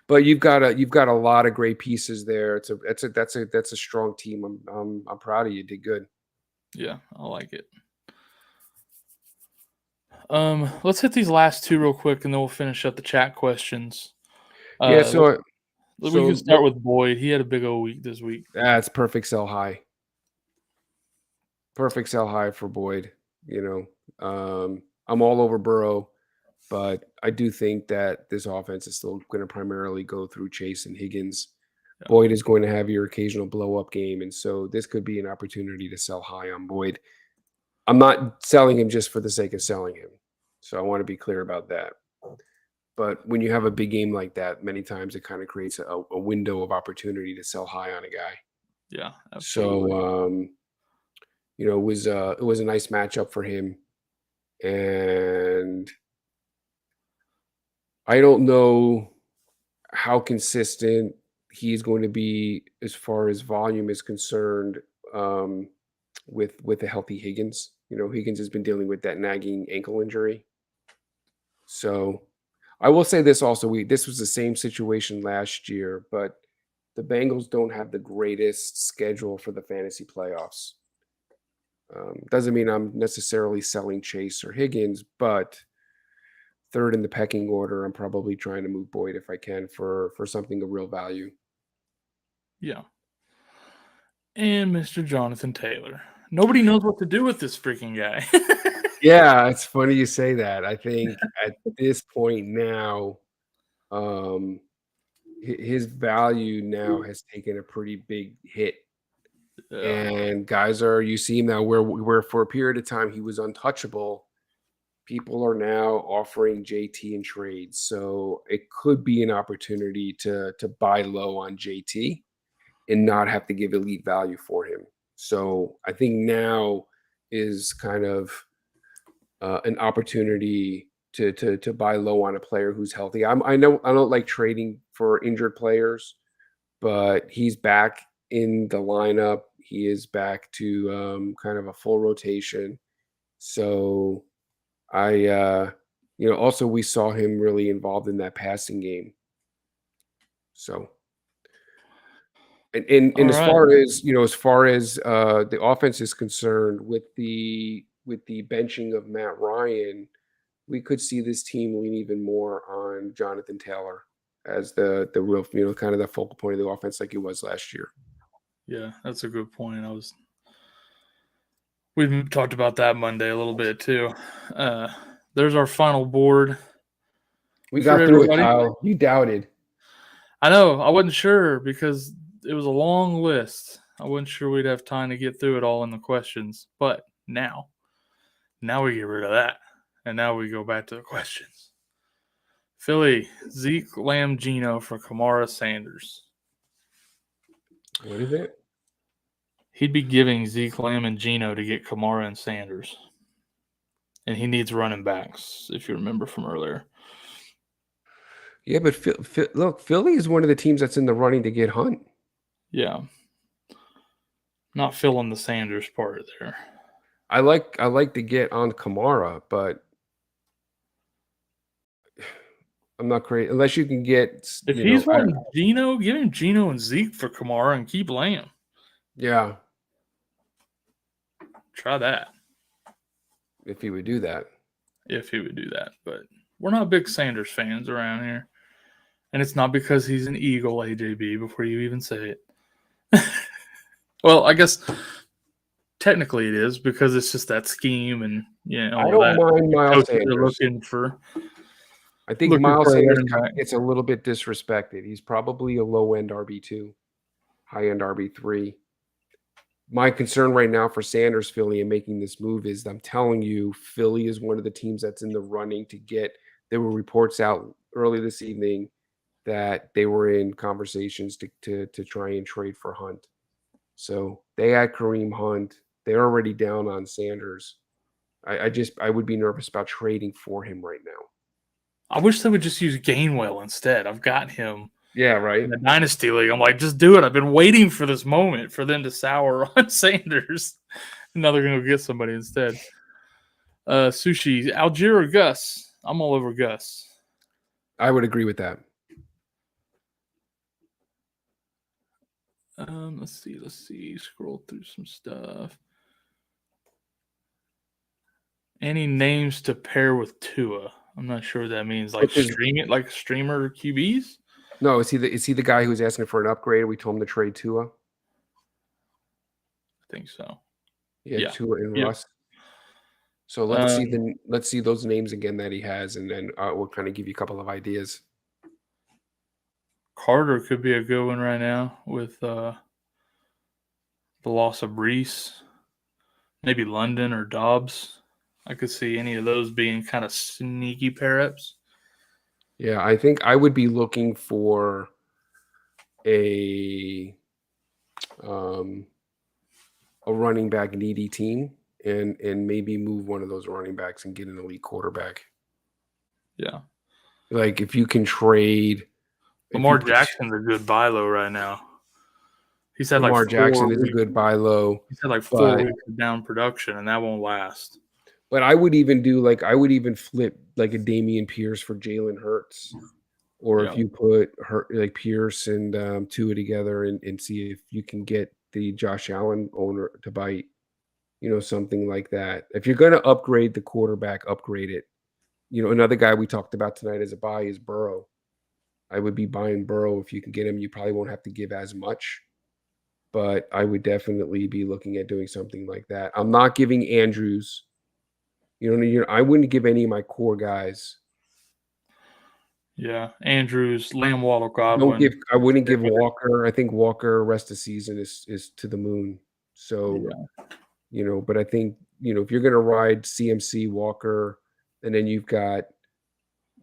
but you've got a lot of great pieces there. That's a strong team. I'm proud of you. Did good.
Yeah, I like it. Let's hit these last two real quick, and then we'll finish up the chat questions.
Yeah.
We can start with Boyd. He had a big old week this week.
That's perfect sell high. Perfect sell high for Boyd. I'm all over Burrow, but I do think that this offense is still going to primarily go through Chase and Higgins.
Yeah.
Boyd is going to have your occasional blow up game, and so this could be an opportunity to sell high on Boyd. I'm not selling him just for the sake of selling him, so I want to be clear about that. But when you have a big game like that, many times it kind of creates a window of opportunity to sell high on a guy.
Yeah, absolutely.
So it was a nice matchup for him, and I don't know how consistent he's going to be as far as volume is concerned, with a healthy Higgins. Higgins has been dealing with that nagging ankle injury. So I will say this also: this was the same situation last year, but the Bengals don't have the greatest schedule for the fantasy playoffs. Doesn't mean I'm necessarily selling Chase or Higgins, but third in the pecking order, I'm probably trying to move Boyd if I can for something of real value.
Yeah. And Mr. Jonathan Taylor. Nobody knows what to do with this freaking guy.
Yeah, it's funny you say that. I think at this point now, his value now has taken a pretty big hit.
Yeah.
And you see him now where for a period of time he was untouchable. People are now offering JT in trades. So it could be an opportunity to buy low on JT and not have to give elite value for him. So I think now is kind of an opportunity to buy low on a player who's healthy. I know I don't like trading for injured players, but he's back in the lineup. He is back to kind of a full rotation. So also we saw him really involved in that passing game. So, and as far as the offense is concerned, with the benching of Matt Ryan, we could see this team lean even more on Jonathan Taylor as the real kind of the focal point of the offense, like it was last year.
Yeah, that's a good point. We talked about that Monday a little bit too. There's our final board.
We got through it, Kyle. You doubted.
I know. I wasn't sure because it was a long list. I wasn't sure we'd have time to get through it all in the questions. But now we get rid of that. And now we go back to the questions. Philly, Zeke, Lamb, Geno for Kamara Sanders.
What is it?
He'd be giving Zeke, Lamb, and Geno to get Kamara and Sanders. And he needs running backs, if you remember from earlier.
Yeah, but look, Philly is one of the teams that's in the running to get Hunt.
Yeah. Not filling the Sanders part there.
I like to get on Kamara, but I'm not crazy unless you can get.
If he's wanting Geno, give him Geno and Zeke for Kamara and keep Lamb.
Yeah.
Try that.
If he would do that.
If he would do that, but We're not big Sanders fans around here. And it's not because he's an Eagle, AJB, before you even say it. Well, I guess technically it is because it's just that scheme and
I
all
don't
that.
mind Miles
Coaches are
Sanders.
looking for
I think
looking
Miles
for a
Sanders
running back.
gets a little bit disrespected. He's probably a low-end RB2, high-end RB3. My concern right now for Sanders, Philly, and making this move is I'm telling you, Philly is one of the teams that's in the running to get. There were reports out early this evening that they were in conversations to try and trade for Hunt. So they had Kareem Hunt. They're already down on Sanders. I would be nervous about trading for him right now.
I wish they would just use Gainwell instead. I've got him
Yeah, right.
in the Dynasty League. I'm like, just do it. I've been waiting for this moment for them to sour on Sanders. Now they're going to get somebody instead. Sushi, Algier or Gus? I'm all over Gus.
I would agree with that.
Let's see. Scroll through some stuff. Any names to pair with Tua? I'm not sure what that means. Like stream it, like streamer QBs?
No, is he the guy who was asking for an upgrade? We told him to trade Tua.
I think so.
Yeah. Tua and Russ. So let's see those names again that he has, and then we'll kind of give you a couple of ideas.
Carter could be a good one right now with the loss of Brees. Maybe London or Dobbs. I could see any of those being kind of sneaky pair-ups.
Yeah, I think I would be looking for a running back needy team and maybe move one of those running backs and get an elite quarterback.
Yeah.
Like if you can trade
Lamar Jackson's a good buy low right now. He's had
Lamar
like
Jackson is a good buy low.
He's had like 4 weeks of down production, and that won't last.
But I would even flip like a Damian Pierce for Jalen Hurts, or if you put Pierce and Tua together and see if you can get the Josh Allen owner to bite, something like that. If you're going to upgrade the quarterback, upgrade it. Another guy we talked about tonight as a buy is Burrow. I would be buying Burrow if you can get him. You probably won't have to give as much, but I would definitely be looking at doing something like that. I'm not giving Andrews. I wouldn't give any of my core guys.
Yeah, Andrews, Lamb, Waddle, Godwin.
I wouldn't give Walker. I think Walker rest of season is to the moon. So, but I think if you're gonna ride CMC, Walker, and then you've got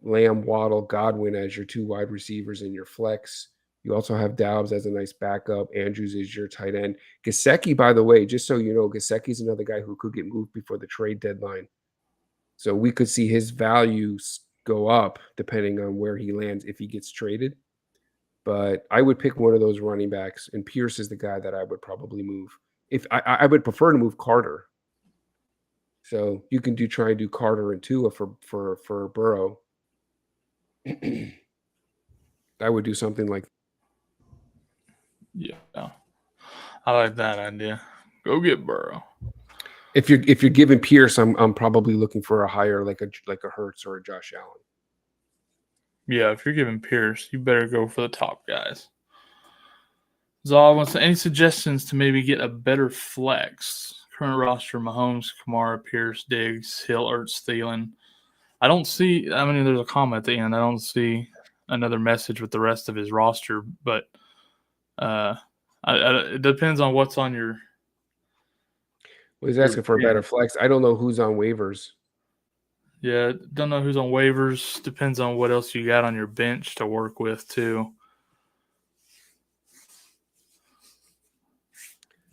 Lamb, Waddle, Godwin as your 2 wide receivers in your flex. You also have Dobbs as a nice backup. Andrews is your tight end. Gesicki, by the way, just so you know, Gesicki is another guy who could get moved before the trade deadline. So we could see his values go up depending on where he lands if he gets traded. But I would pick one of those running backs, and Pierce is the guy that I would probably move. If I would prefer to move Carter. So you can try and do Carter and Tua for Burrow. I would do something like.
Yeah, I like that idea. Go get Burrow.
If you're giving Pierce, I'm probably looking for a higher like a Hurts or a Josh Allen.
Yeah, if you're giving Pierce, you better go for the top guys. Zal wants any suggestions to maybe get a better flex? Current roster: Mahomes, Kamara, Pierce, Diggs, Hill, Ertz, Thielen. I don't see. I mean, there's a comment at the end. I don't see another message with the rest of his roster, but it depends on what's on your.
Well, he's asking for a better flex. I don't know who's on waivers.
Yeah, don't know who's on waivers. Depends on what else you got on your bench to work with too.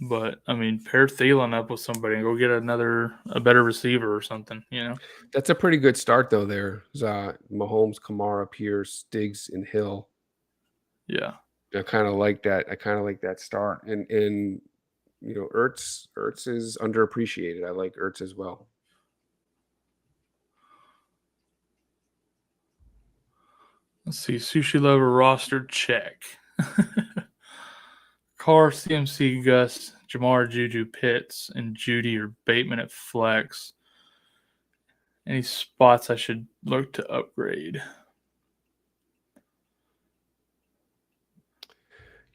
But I mean, pair Thielen up with somebody and go get a better receiver or something.
That's a pretty good start though. There's Mahomes, Kamara, Pierce, Diggs, and Hill.
Yeah,
I kind of like that. I kind of like that start. And Ertz is underappreciated. I like Ertz as well.
Let's see. Sushi Lover roster check. Carr, CMC, Gus, Jamar, Juju, Pitts, and Judy or Bateman at flex. Any spots I should look to upgrade?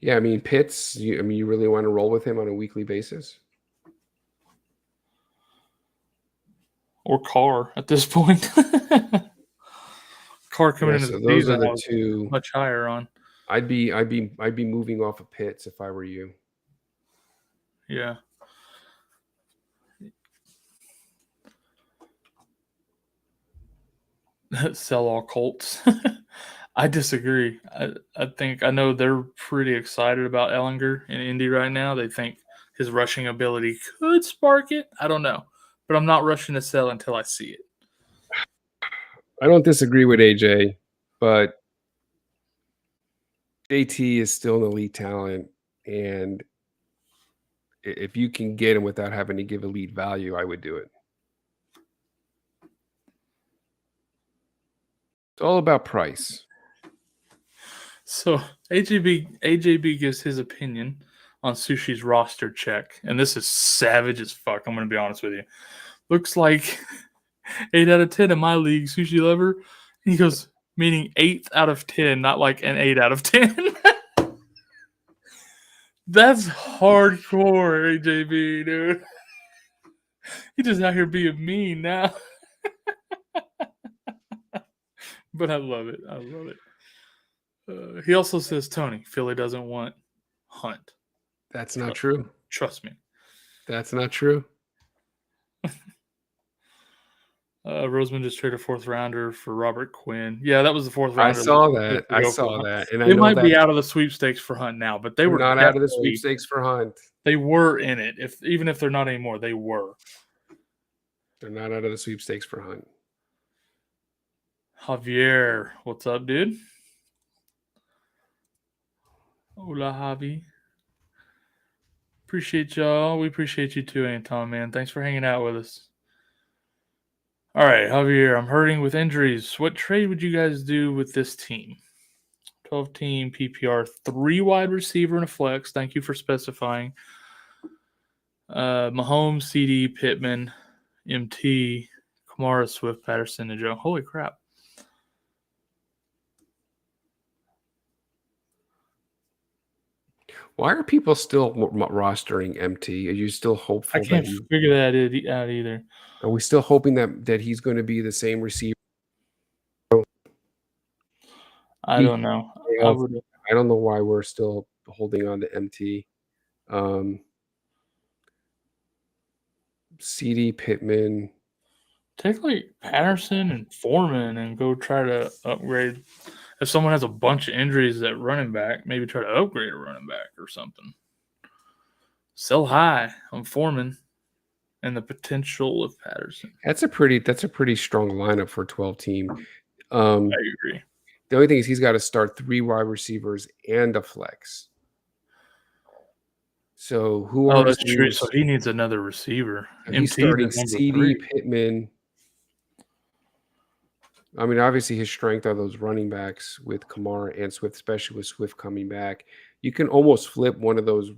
Yeah, I mean Pitts. You really want to roll with him on a weekly basis?
Or Carr at this point? Carr coming
Yeah,
into
so
the
those are
season, I
the
was
two.
much higher on.
I'd be moving off of Pitts if I were you.
Yeah. Sell all Colts. I disagree. I know they're pretty excited about Ellinger in Indy right now. They think his rushing ability could spark it. I don't know, but I'm not rushing to sell until I see it.
I don't disagree with AJ, but JT is still an elite talent, and if you can get him without having to give elite value, I would do it. It's all about price.
So AJB gives his opinion on Sushi's roster check, and this is savage as fuck. I'm going to be honest with you. Looks like 8 out of 10 in my league, Sushi Lover. He goes, meaning 8th out of 10, not like an 8 out of 10. That's hardcore, AJB, dude. He just out here being mean now. But I love it. I love it. He also says, Tony, Philly doesn't want Hunt.
That's not true.
Trust me.
That's not true.
Roseman just traded a 4th rounder for Robert Quinn. Yeah, that was the 4th rounder.
I saw that. And I
they
know
might
that
be out of the sweepstakes for Hunt now, but they
they're
were
not out of the sweepstakes for Hunt.
They were in it. Even if they're not anymore, they were.
They're not out of the sweepstakes for Hunt.
Javier, what's up, dude? Hola, Javi. Appreciate y'all. We appreciate you too, Anton, man. Thanks for hanging out with us. All right, Javier, I'm hurting with injuries. What trade would you guys do with this team? 12-team PPR, 3 wide receiver and a flex. Thank you for specifying. Mahomes, CD, Pittman, MT, Kamara, Swift, Patterson, and Joe. Holy crap.
Why are people still rostering MT? Are you still hopeful?
I can't figure that out either.
Are we still hoping that he's going to be the same receiver?
I don't know.
I don't know why we're still holding on to MT. CD, Pittman.
Take like Patterson and Foreman and go try to upgrade. If someone has a bunch of injuries at running back, maybe try to upgrade a running back or something. Sell high on Foreman and the potential of Patterson.
That's a pretty strong lineup for a 12-team.
I agree.
The only thing is he's got to start 3 wide receivers and a flex. So who are
that's true. So he needs another receiver.
He's starting CD, Pittman. I mean, obviously his strength are those running backs with Kamara and Swift, especially with Swift coming back. You can almost flip one of those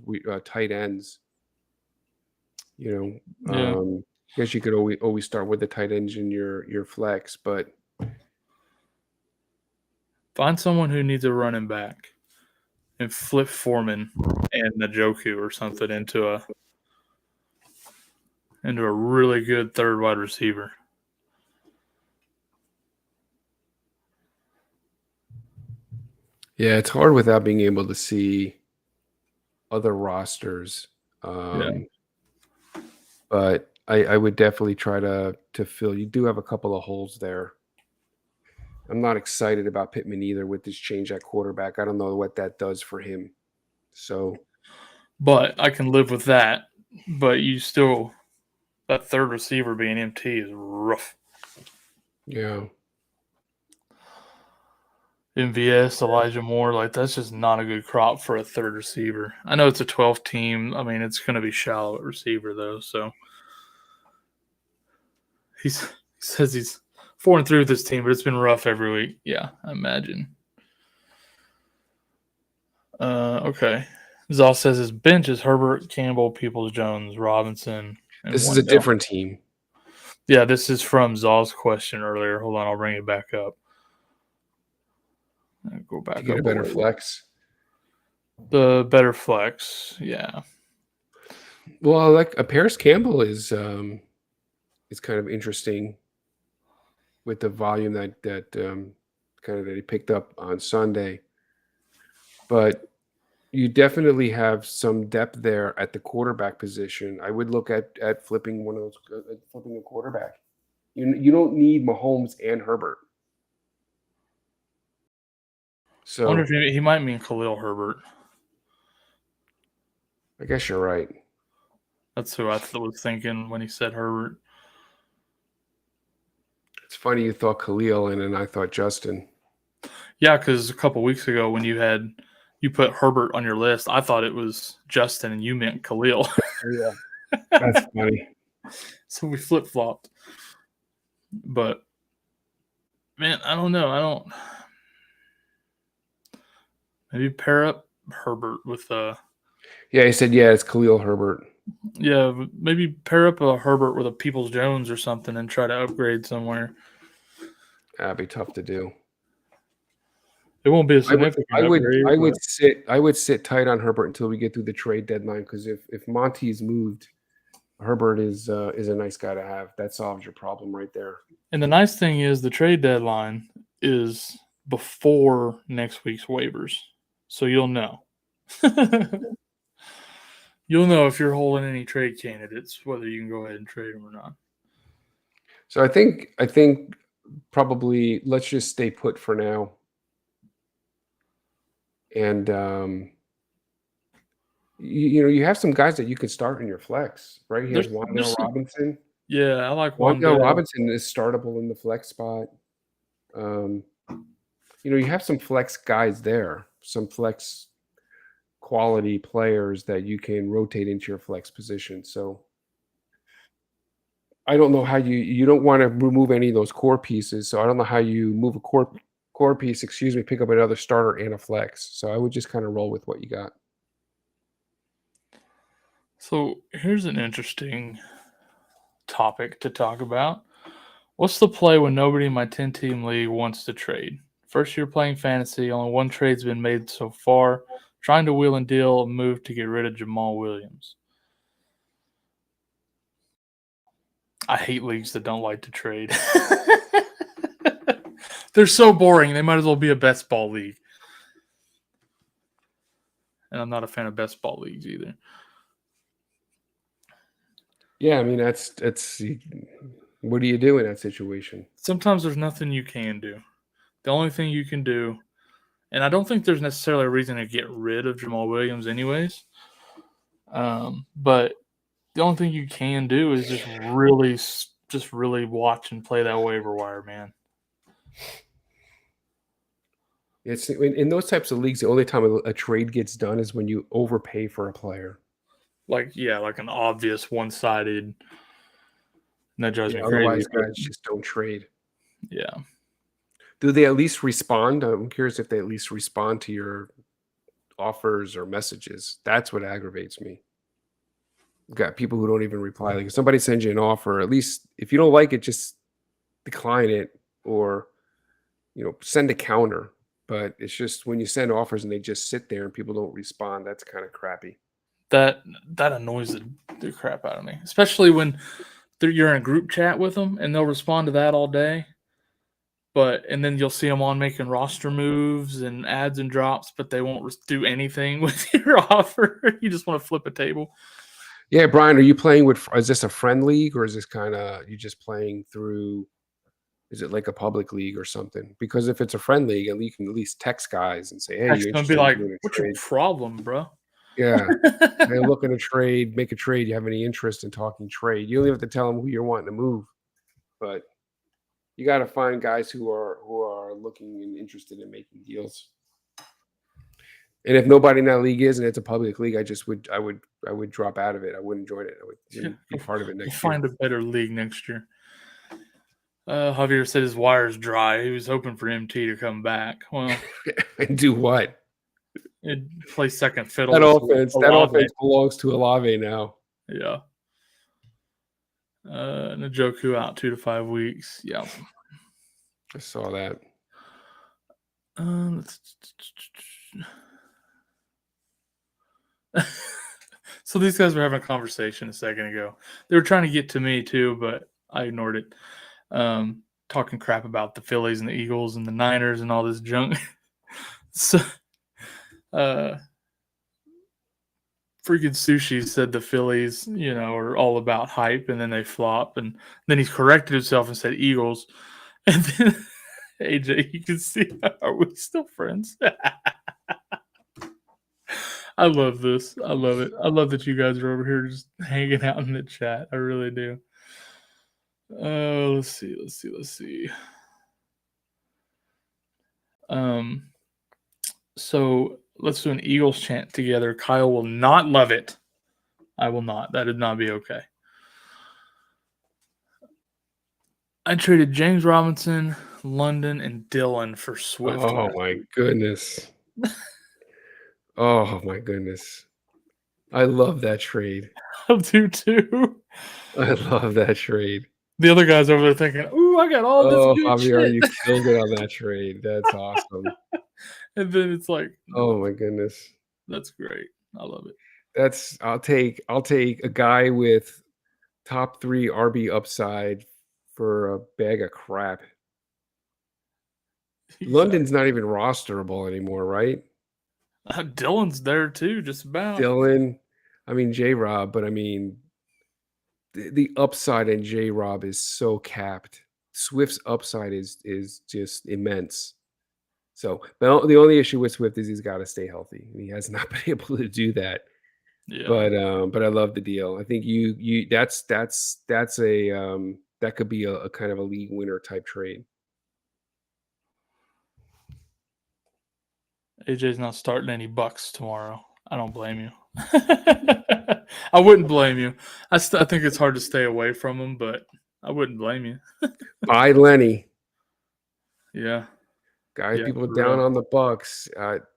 tight ends. I guess you could always start with the tight ends in your flex, but
find someone who needs a running back and flip Foreman and Njoku or something into a really good 3rd wide receiver.
Yeah, it's hard without being able to see other rosters. But I would definitely try to fill. You do have a couple of holes there. I'm not excited about Pittman either with this change at quarterback. I don't know what that does for him. So,
but I can live with that. But you still, that 3rd receiver being MT is rough.
Yeah.
MVS, Elijah Moore, like that's just not a good crop for a 3rd receiver. I know it's a 12-team. I mean, it's going to be shallow at receiver though. So he says he's 4-3 with this team, but it's been rough every week. Yeah, I imagine. Okay. Zal says his bench is Herbert, Campbell, Peoples-Jones, Robinson.
This is a different team.
Yeah, this is from Zaw's question earlier. Hold on, I'll bring it back up. Go back
To get
up
a better
little.
flex.
The better flex, yeah.
Well, like a Paris Campbell is kind of interesting with the volume that kind of that he picked up on Sunday. But you definitely have some depth there at the quarterback position. I would look at flipping one of those, flipping a quarterback. You don't need Mahomes and Herbert.
I wonder
So
if he might mean Khalil Herbert.
I guess you're right.
That's who I was thinking when he said Herbert.
It's funny you thought Khalil and then I thought Justin.
Yeah, because a couple weeks ago when you put Herbert on your list, I thought it was Justin and you meant Khalil.
Yeah, that's funny.
So we flip flopped. But man, I don't know. Maybe pair up Herbert with
Yeah, he said, yeah, it's Khalil Herbert.
yeah, maybe pair up a Herbert with a Peoples Jones or something and try to upgrade somewhere.
That'd be tough to do.
It won't be a significant upgrade.
I would sit tight on Herbert until we get through the trade deadline because if Monty's moved, Herbert is a nice guy to have. That solves your problem right there.
And the nice thing is the trade deadline is before next week's waivers. So you'll know. You'll know if you're holding any trade candidates, whether you can go ahead and trade them or not.
So I think probably let's just stay put for now. And you have some guys that you could start in your flex, right? Here's Wan'Dale Robinson.
Yeah, I like
Wan'Dale Robinson is startable in the flex spot. You have some flex guys there, some flex quality players that you can rotate into your flex position. So I don't know how you don't want to remove any of those core pieces. So I don't know how you move a core piece, pick up another starter and a flex. So I would just kind of roll with what you got.
So here's an interesting topic to talk about. What's the play when nobody in my 10-team league wants to trade? First year playing fantasy, only one trade's been made so far. Trying to wheel and deal a move to get rid of Jamal Williams. I hate leagues that don't like to trade. They're so boring. They might as well be a best ball league. And I'm not a fan of best ball leagues either.
Yeah, I mean that's what do you do in that situation?
Sometimes there's nothing you can do. The only thing you can do, and I don't think there's necessarily a reason to get rid of Jamal Williams anyways, but the only thing you can do is just really watch and play that waiver wire, man.
It's in those types of leagues, the only time a trade gets done is when you overpay for a player.
Like an obvious one-sided. That drives me
Otherwise,
crazy.
guys just don't trade.
Yeah.
Do they at least respond? I'm curious if they at least respond to your offers or messages. That's what aggravates me. You've got people who don't even reply. Like if somebody sends you an offer, at least if you don't like it, just decline it or send a counter. But it's just when you send offers and they just sit there and people don't respond, that's kind of crappy.
That annoys the crap out of me, especially when you're in a group chat with them and they'll respond to that all day. And then you'll see them on making roster moves and ads and drops, but they won't do anything with your offer. You just want to flip a table.
Yeah, Brian, are you playing is this a friend league or is this kind of you just playing through? Is it like a public league or something? Because if it's a friend league, you can at least text guys and say, "Hey, you're
interested in doing a what's trade? Your problem, bro?"
Yeah, they're looking to trade, make a trade. You have any interest in talking trade? You don't even have to tell them who you're wanting to move, but you got to find guys who are looking and interested in making deals. And if nobody in that league is, and it's a public league, I would drop out of it. I wouldn't join it. I would be part of it next year.
Find a better league next year. Javier said his wire's dry. He was hoping for MT to come back. Well,
and do what?
Play second fiddle.
That offense belongs to Olave now.
Yeah. Njoku out 2 to 5 weeks. Yeah.
I saw that.
Let's- So these guys were having a conversation a second ago. They were trying to get to me too, but I ignored it. Talking crap about the Phillies and the Eagles and the Niners and all this junk. So, freaking Sushi said the Phillies, are all about hype, and then they flop, and then he corrected himself and said Eagles, and then AJ, you can see, are we still friends? I love this. I love it. I love that you guys are over here just hanging out in the chat. I really do. Let's see. So let's do an Eagles chant together. Kyle will not love it. I will not. That would not be okay. I traded James Robinson, London, and Dylan for Swift.
Oh my goodness. Oh my goodness. I love that trade.
I do too.
I love that trade.
The other guys over there thinking, "Ooh, I got all this good
Javier,
shit."
you killed it on that trade. That's awesome.
And then it's like,
Oh my goodness.
that's great. I love it.
I'll take a guy with top 3 RB upside for a bag of crap. London's not even rosterable anymore, right?
Dylan's there too, just about.
Dylan, I mean J-Rob, but I mean the upside in J-Rob is so capped. Swift's upside is just immense. So, but the only issue with Swift is he's got to stay healthy. He has not been able to do that.
Yeah.
But I love the deal. I think that's a that could be a kind of a league winner type trade.
AJ's not starting any Bucks tomorrow. I don't blame you. I wouldn't blame you. I think it's hard to stay away from him, but I wouldn't blame you.
Buy Lenny.
Yeah.
Guys,
Yeah,
people
for
down
real.
on the Bucks.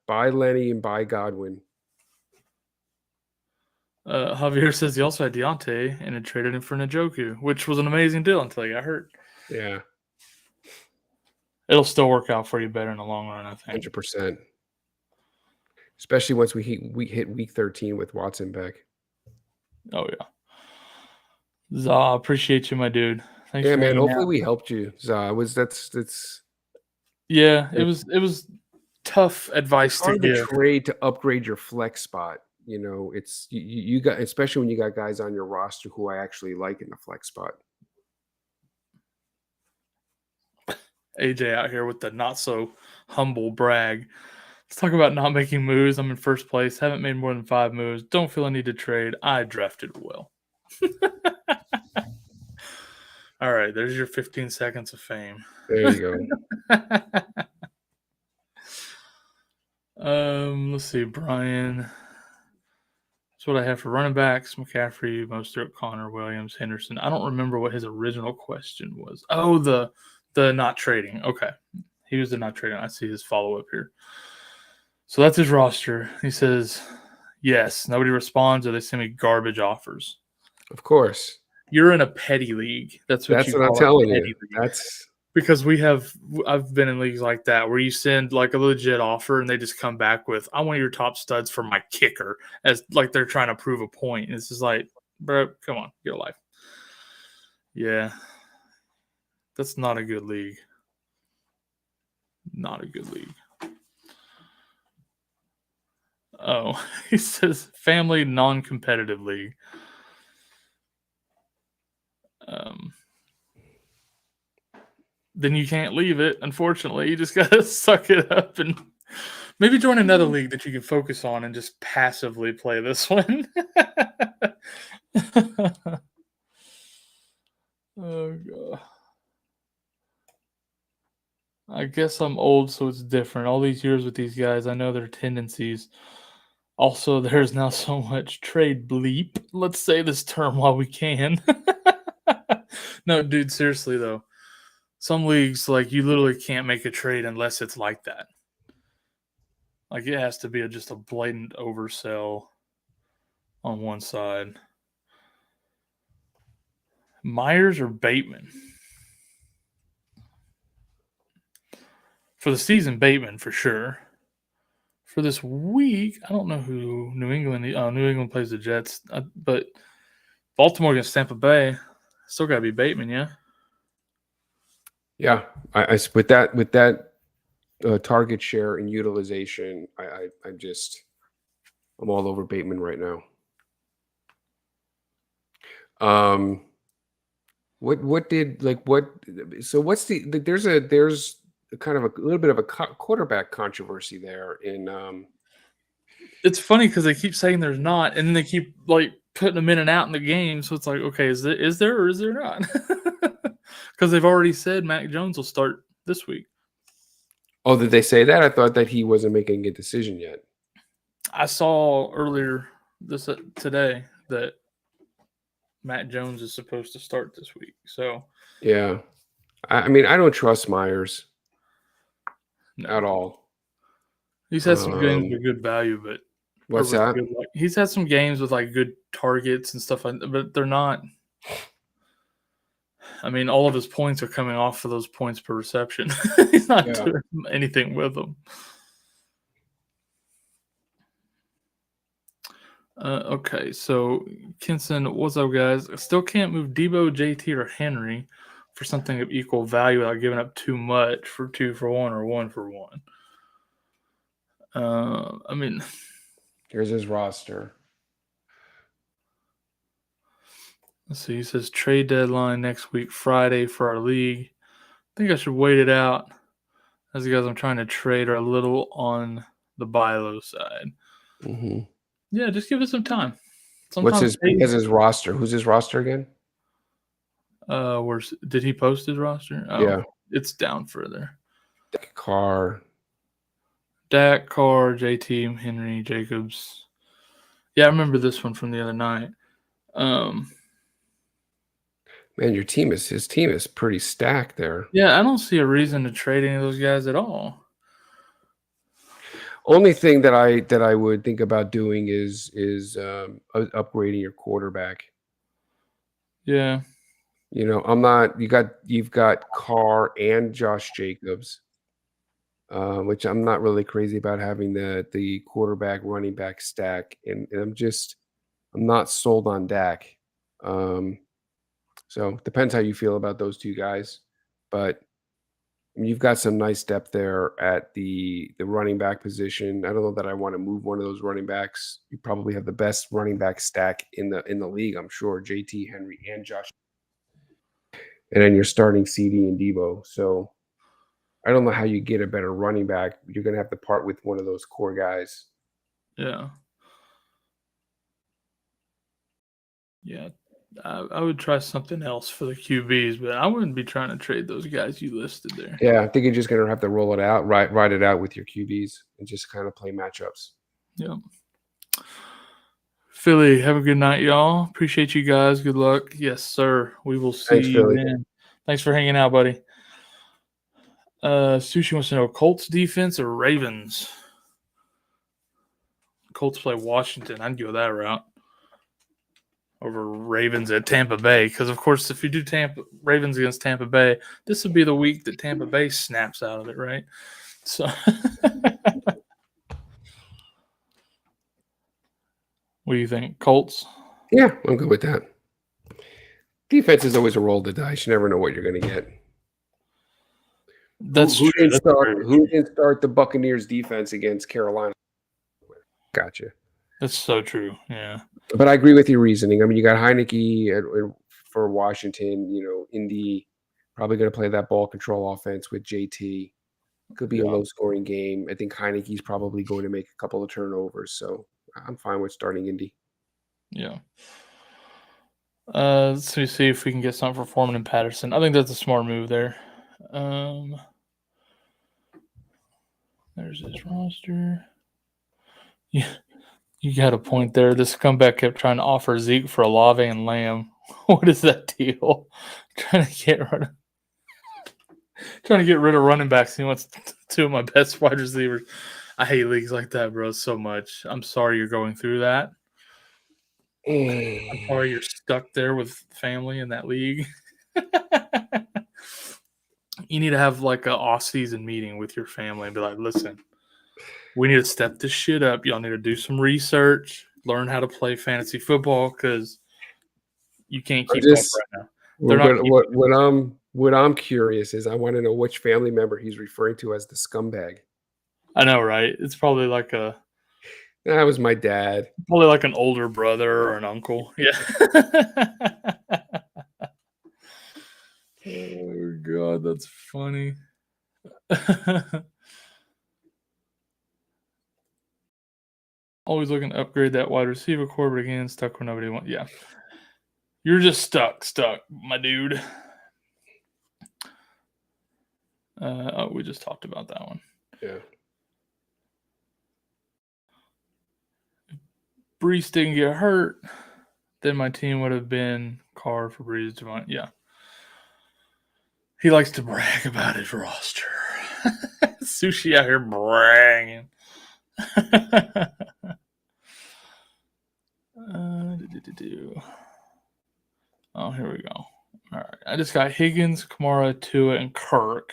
Buy Lenny and buy Godwin.
Javier says he also had Deontay and had traded him for Njoku, which was an amazing deal until he got hurt.
Yeah,
It'll still work out for you better in the long run, I think.
100%. Especially once we hit week 13 with Watson back.
Oh yeah. Za, appreciate you, my dude. Thanks
Yeah,
for
man.
hanging
Hopefully
out.
we helped you. Za, that's
Yeah, it was tough advice to
hard to
give.
trade to upgrade your flex spot. You know, it's you got, especially when you got guys on your roster who I actually like in the flex spot.
AJ out here with the not so humble brag. Let's talk about not making moves. I'm in first place. Haven't made more than 5 moves. Don't feel I need to trade. I drafted well. All right, there's your 15 seconds of fame.
There you
go. Let's see, Brian. That's what I have for running backs: McCaffrey, Mostert, Connor, Williams, Henderson. I don't remember what his original question was. Oh, the not trading. Okay, he was the not trading. I see his follow up here. So that's his roster. He says, yes. Nobody responds, or they send me garbage offers.
Of course.
You're in a petty league. That's what
I'm telling you.
League.
That's
because I've been in leagues like that where you send like a legit offer and they just come back with, I want your top studs for my kicker, as like they're trying to prove a point. And it's just like, bro, come on, get a life. Yeah. That's not a good league. Not a good league. Oh, he says family non-competitive league. Then you can't leave it. Unfortunately, you just gotta suck it up and maybe join another league that you can focus on and just passively play this one. Oh god. I guess I'm old, so it's different. All these years with these guys, I know their tendencies. Also, there's now so much trade bleep. Let's say this term while we can. No, dude, seriously though. Some leagues, like, you literally can't make a trade unless it's like that. Like, it has to be just a blatant oversell on one side. Myers or Bateman? For the season, Bateman for sure. For this week, I don't know who New England. New England plays the Jets, but Baltimore against Tampa Bay. Still got to be Bateman, yeah.
Yeah, I with that target share and utilization, I'm all over Bateman right now. What did like what? So what's the there's a kind of a little bit of a quarterback controversy there in
It's funny because they keep saying there's not, and then they keep like putting them in and out in the game. So it's like, okay, is there or is there not? Because they've already said Mac Jones will start this week.
Oh, did they say that? I thought that he wasn't making a decision yet.
I saw earlier today that Matt Jones is supposed to start this week. So
yeah, I mean, I don't trust Myers
no.
at all.
He's had some games with good value, but
what's that?
Good, he's had some games with like good targets and stuff like that, but they're not. I mean, all of his points are coming off of those points per reception. He's not doing anything with them. Okay, so Kinson, what's up, guys? I still can't move Debo, JT, or Henry for something of equal value without giving up too much for 2 for 1 or 1 for 1. I mean,
here's his roster.
Let's see. He says trade deadline next week, Friday, for our league. I think I should wait it out, as the guys I'm trying to trade are a little on the buy low side.
Mm-hmm.
Yeah, just give it some time.
What's his roster? Who's his roster again?
Did he post his roster? Oh,
yeah,
it's down further.
Dak,
Carr, JT, Henry, Jacobs. Yeah, I remember this one from the other night.
Man, his team is pretty stacked there.
Yeah, I don't see a reason to trade any of those guys at all.
Only thing that I would think about doing is upgrading your quarterback.
Yeah.
You know, you've got Carr and Josh Jacobs, which I'm not really crazy about having the quarterback running back stack, and I'm not sold on Dak. So depends how you feel about those two guys, but you've got some nice depth there at the running back position. I don't know that I want to move one of those running backs. You probably have the best running back stack in the league, I'm sure. JT, Henry, and Josh. And then you're starting CD and Debo. So I don't know how you get a better running back. You're going to have to part with one of those core guys.
Yeah. Yeah. I would try something else for the QBs, but I wouldn't be trying to trade those guys you listed there.
Yeah, I think you're just going to have to roll it out, ride it out with your QBs and just kind of play matchups.
Yeah. Philly, have a good night, y'all. Appreciate you guys. Good luck. Yes, sir. We will see you then. Thanks for hanging out, buddy. Sushi wants to know Colts defense or Ravens? Colts play Washington. I'd go that route over Ravens at Tampa Bay. Because, of course, if you do Ravens against Tampa Bay, this would be the week that Tampa Bay snaps out of it, right? So what do you think? Colts?
Yeah, I'm good with that. Defense is always a roll of the dice. You never know what you're going to get.
That's
who
true.
Who didn't start the Buccaneers defense against Carolina? Gotcha.
That's so true. Yeah.
But I agree with your reasoning. I mean, you got Heineke for Washington. You know, Indy probably going to play that ball control offense with JT. Could be a low-scoring game. I think Heineke's probably going to make a couple of turnovers. So I'm fine with starting Indy.
Yeah. Let's see if we can get something for Foreman and Patterson. I think that's a smart move there. There's his roster. Yeah, you got a point there. This scumbag kept trying to offer Zeke for Olave and Lamb. What is that deal? Trying to get rid of running backs. He wants 2 of my best wide receivers. I hate leagues like that, bro, so much. I'm sorry you're going through that. Probably you're stuck there with family in that league. You need to have like a off-season meeting with your family and be like, listen, we need to step this shit up. Y'all need to do some research, learn how to play fantasy football because you can't keep up right now. They're not
What I'm curious is I want to know which family member he's referring to as the scumbag.
I know, right? It's probably like
That was my dad.
Probably like an older brother or an uncle. Yeah. Oh God, that's funny. Always looking to upgrade that wide receiver core, but again, stuck where nobody wants. Yeah. You're just stuck, my dude. We just talked about that one.
Yeah.
Brees didn't get hurt, then my team would have been Carr for Brees. Javon. Yeah. He likes to brag about his roster. Sushi out here bragging. Oh, here we go. All right. I just got Higgins, Kamara, Tua, and Kirk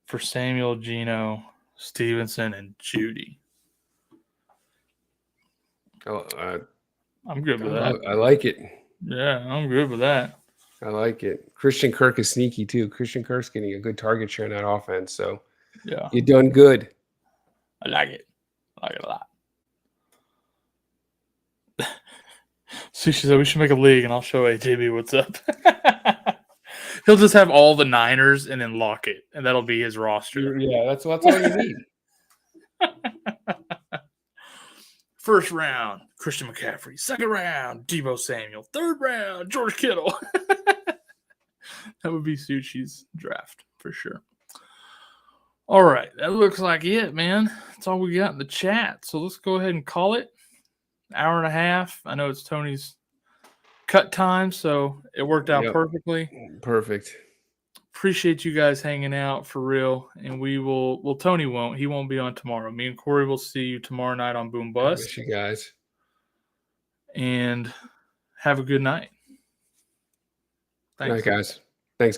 for Samuel, Geno, Stevenson, and Judy. I'm good with that.
I like it.
Yeah, I'm good with that.
I like it. Christian Kirk is sneaky too. Christian Kirk's getting a good target share in that offense. So
yeah,
you're done good.
I like it. I like it a lot. Sushi said we should make a league and I'll show AJB what's up. He'll just have all the Niners and then lock it, and that'll be his roster.
Yeah, that's all you need.
First round, Christian McCaffrey. Second round, Deebo Samuel. Third round, George Kittle. That would be Sushi's draft for sure. All right, that looks like it, man. That's all we got in the chat. So let's go ahead and call it. Hour and a half. I know it's Tony's cut time, so it worked out perfectly.
Perfect.
Appreciate you guys hanging out for real. And we will. Well, Tony won't. He won't be on tomorrow. Me and Corey will see you tomorrow night on Boom Bust.
Miss you guys.
And have a good night.
Thanks. Good night, guys. Thanks.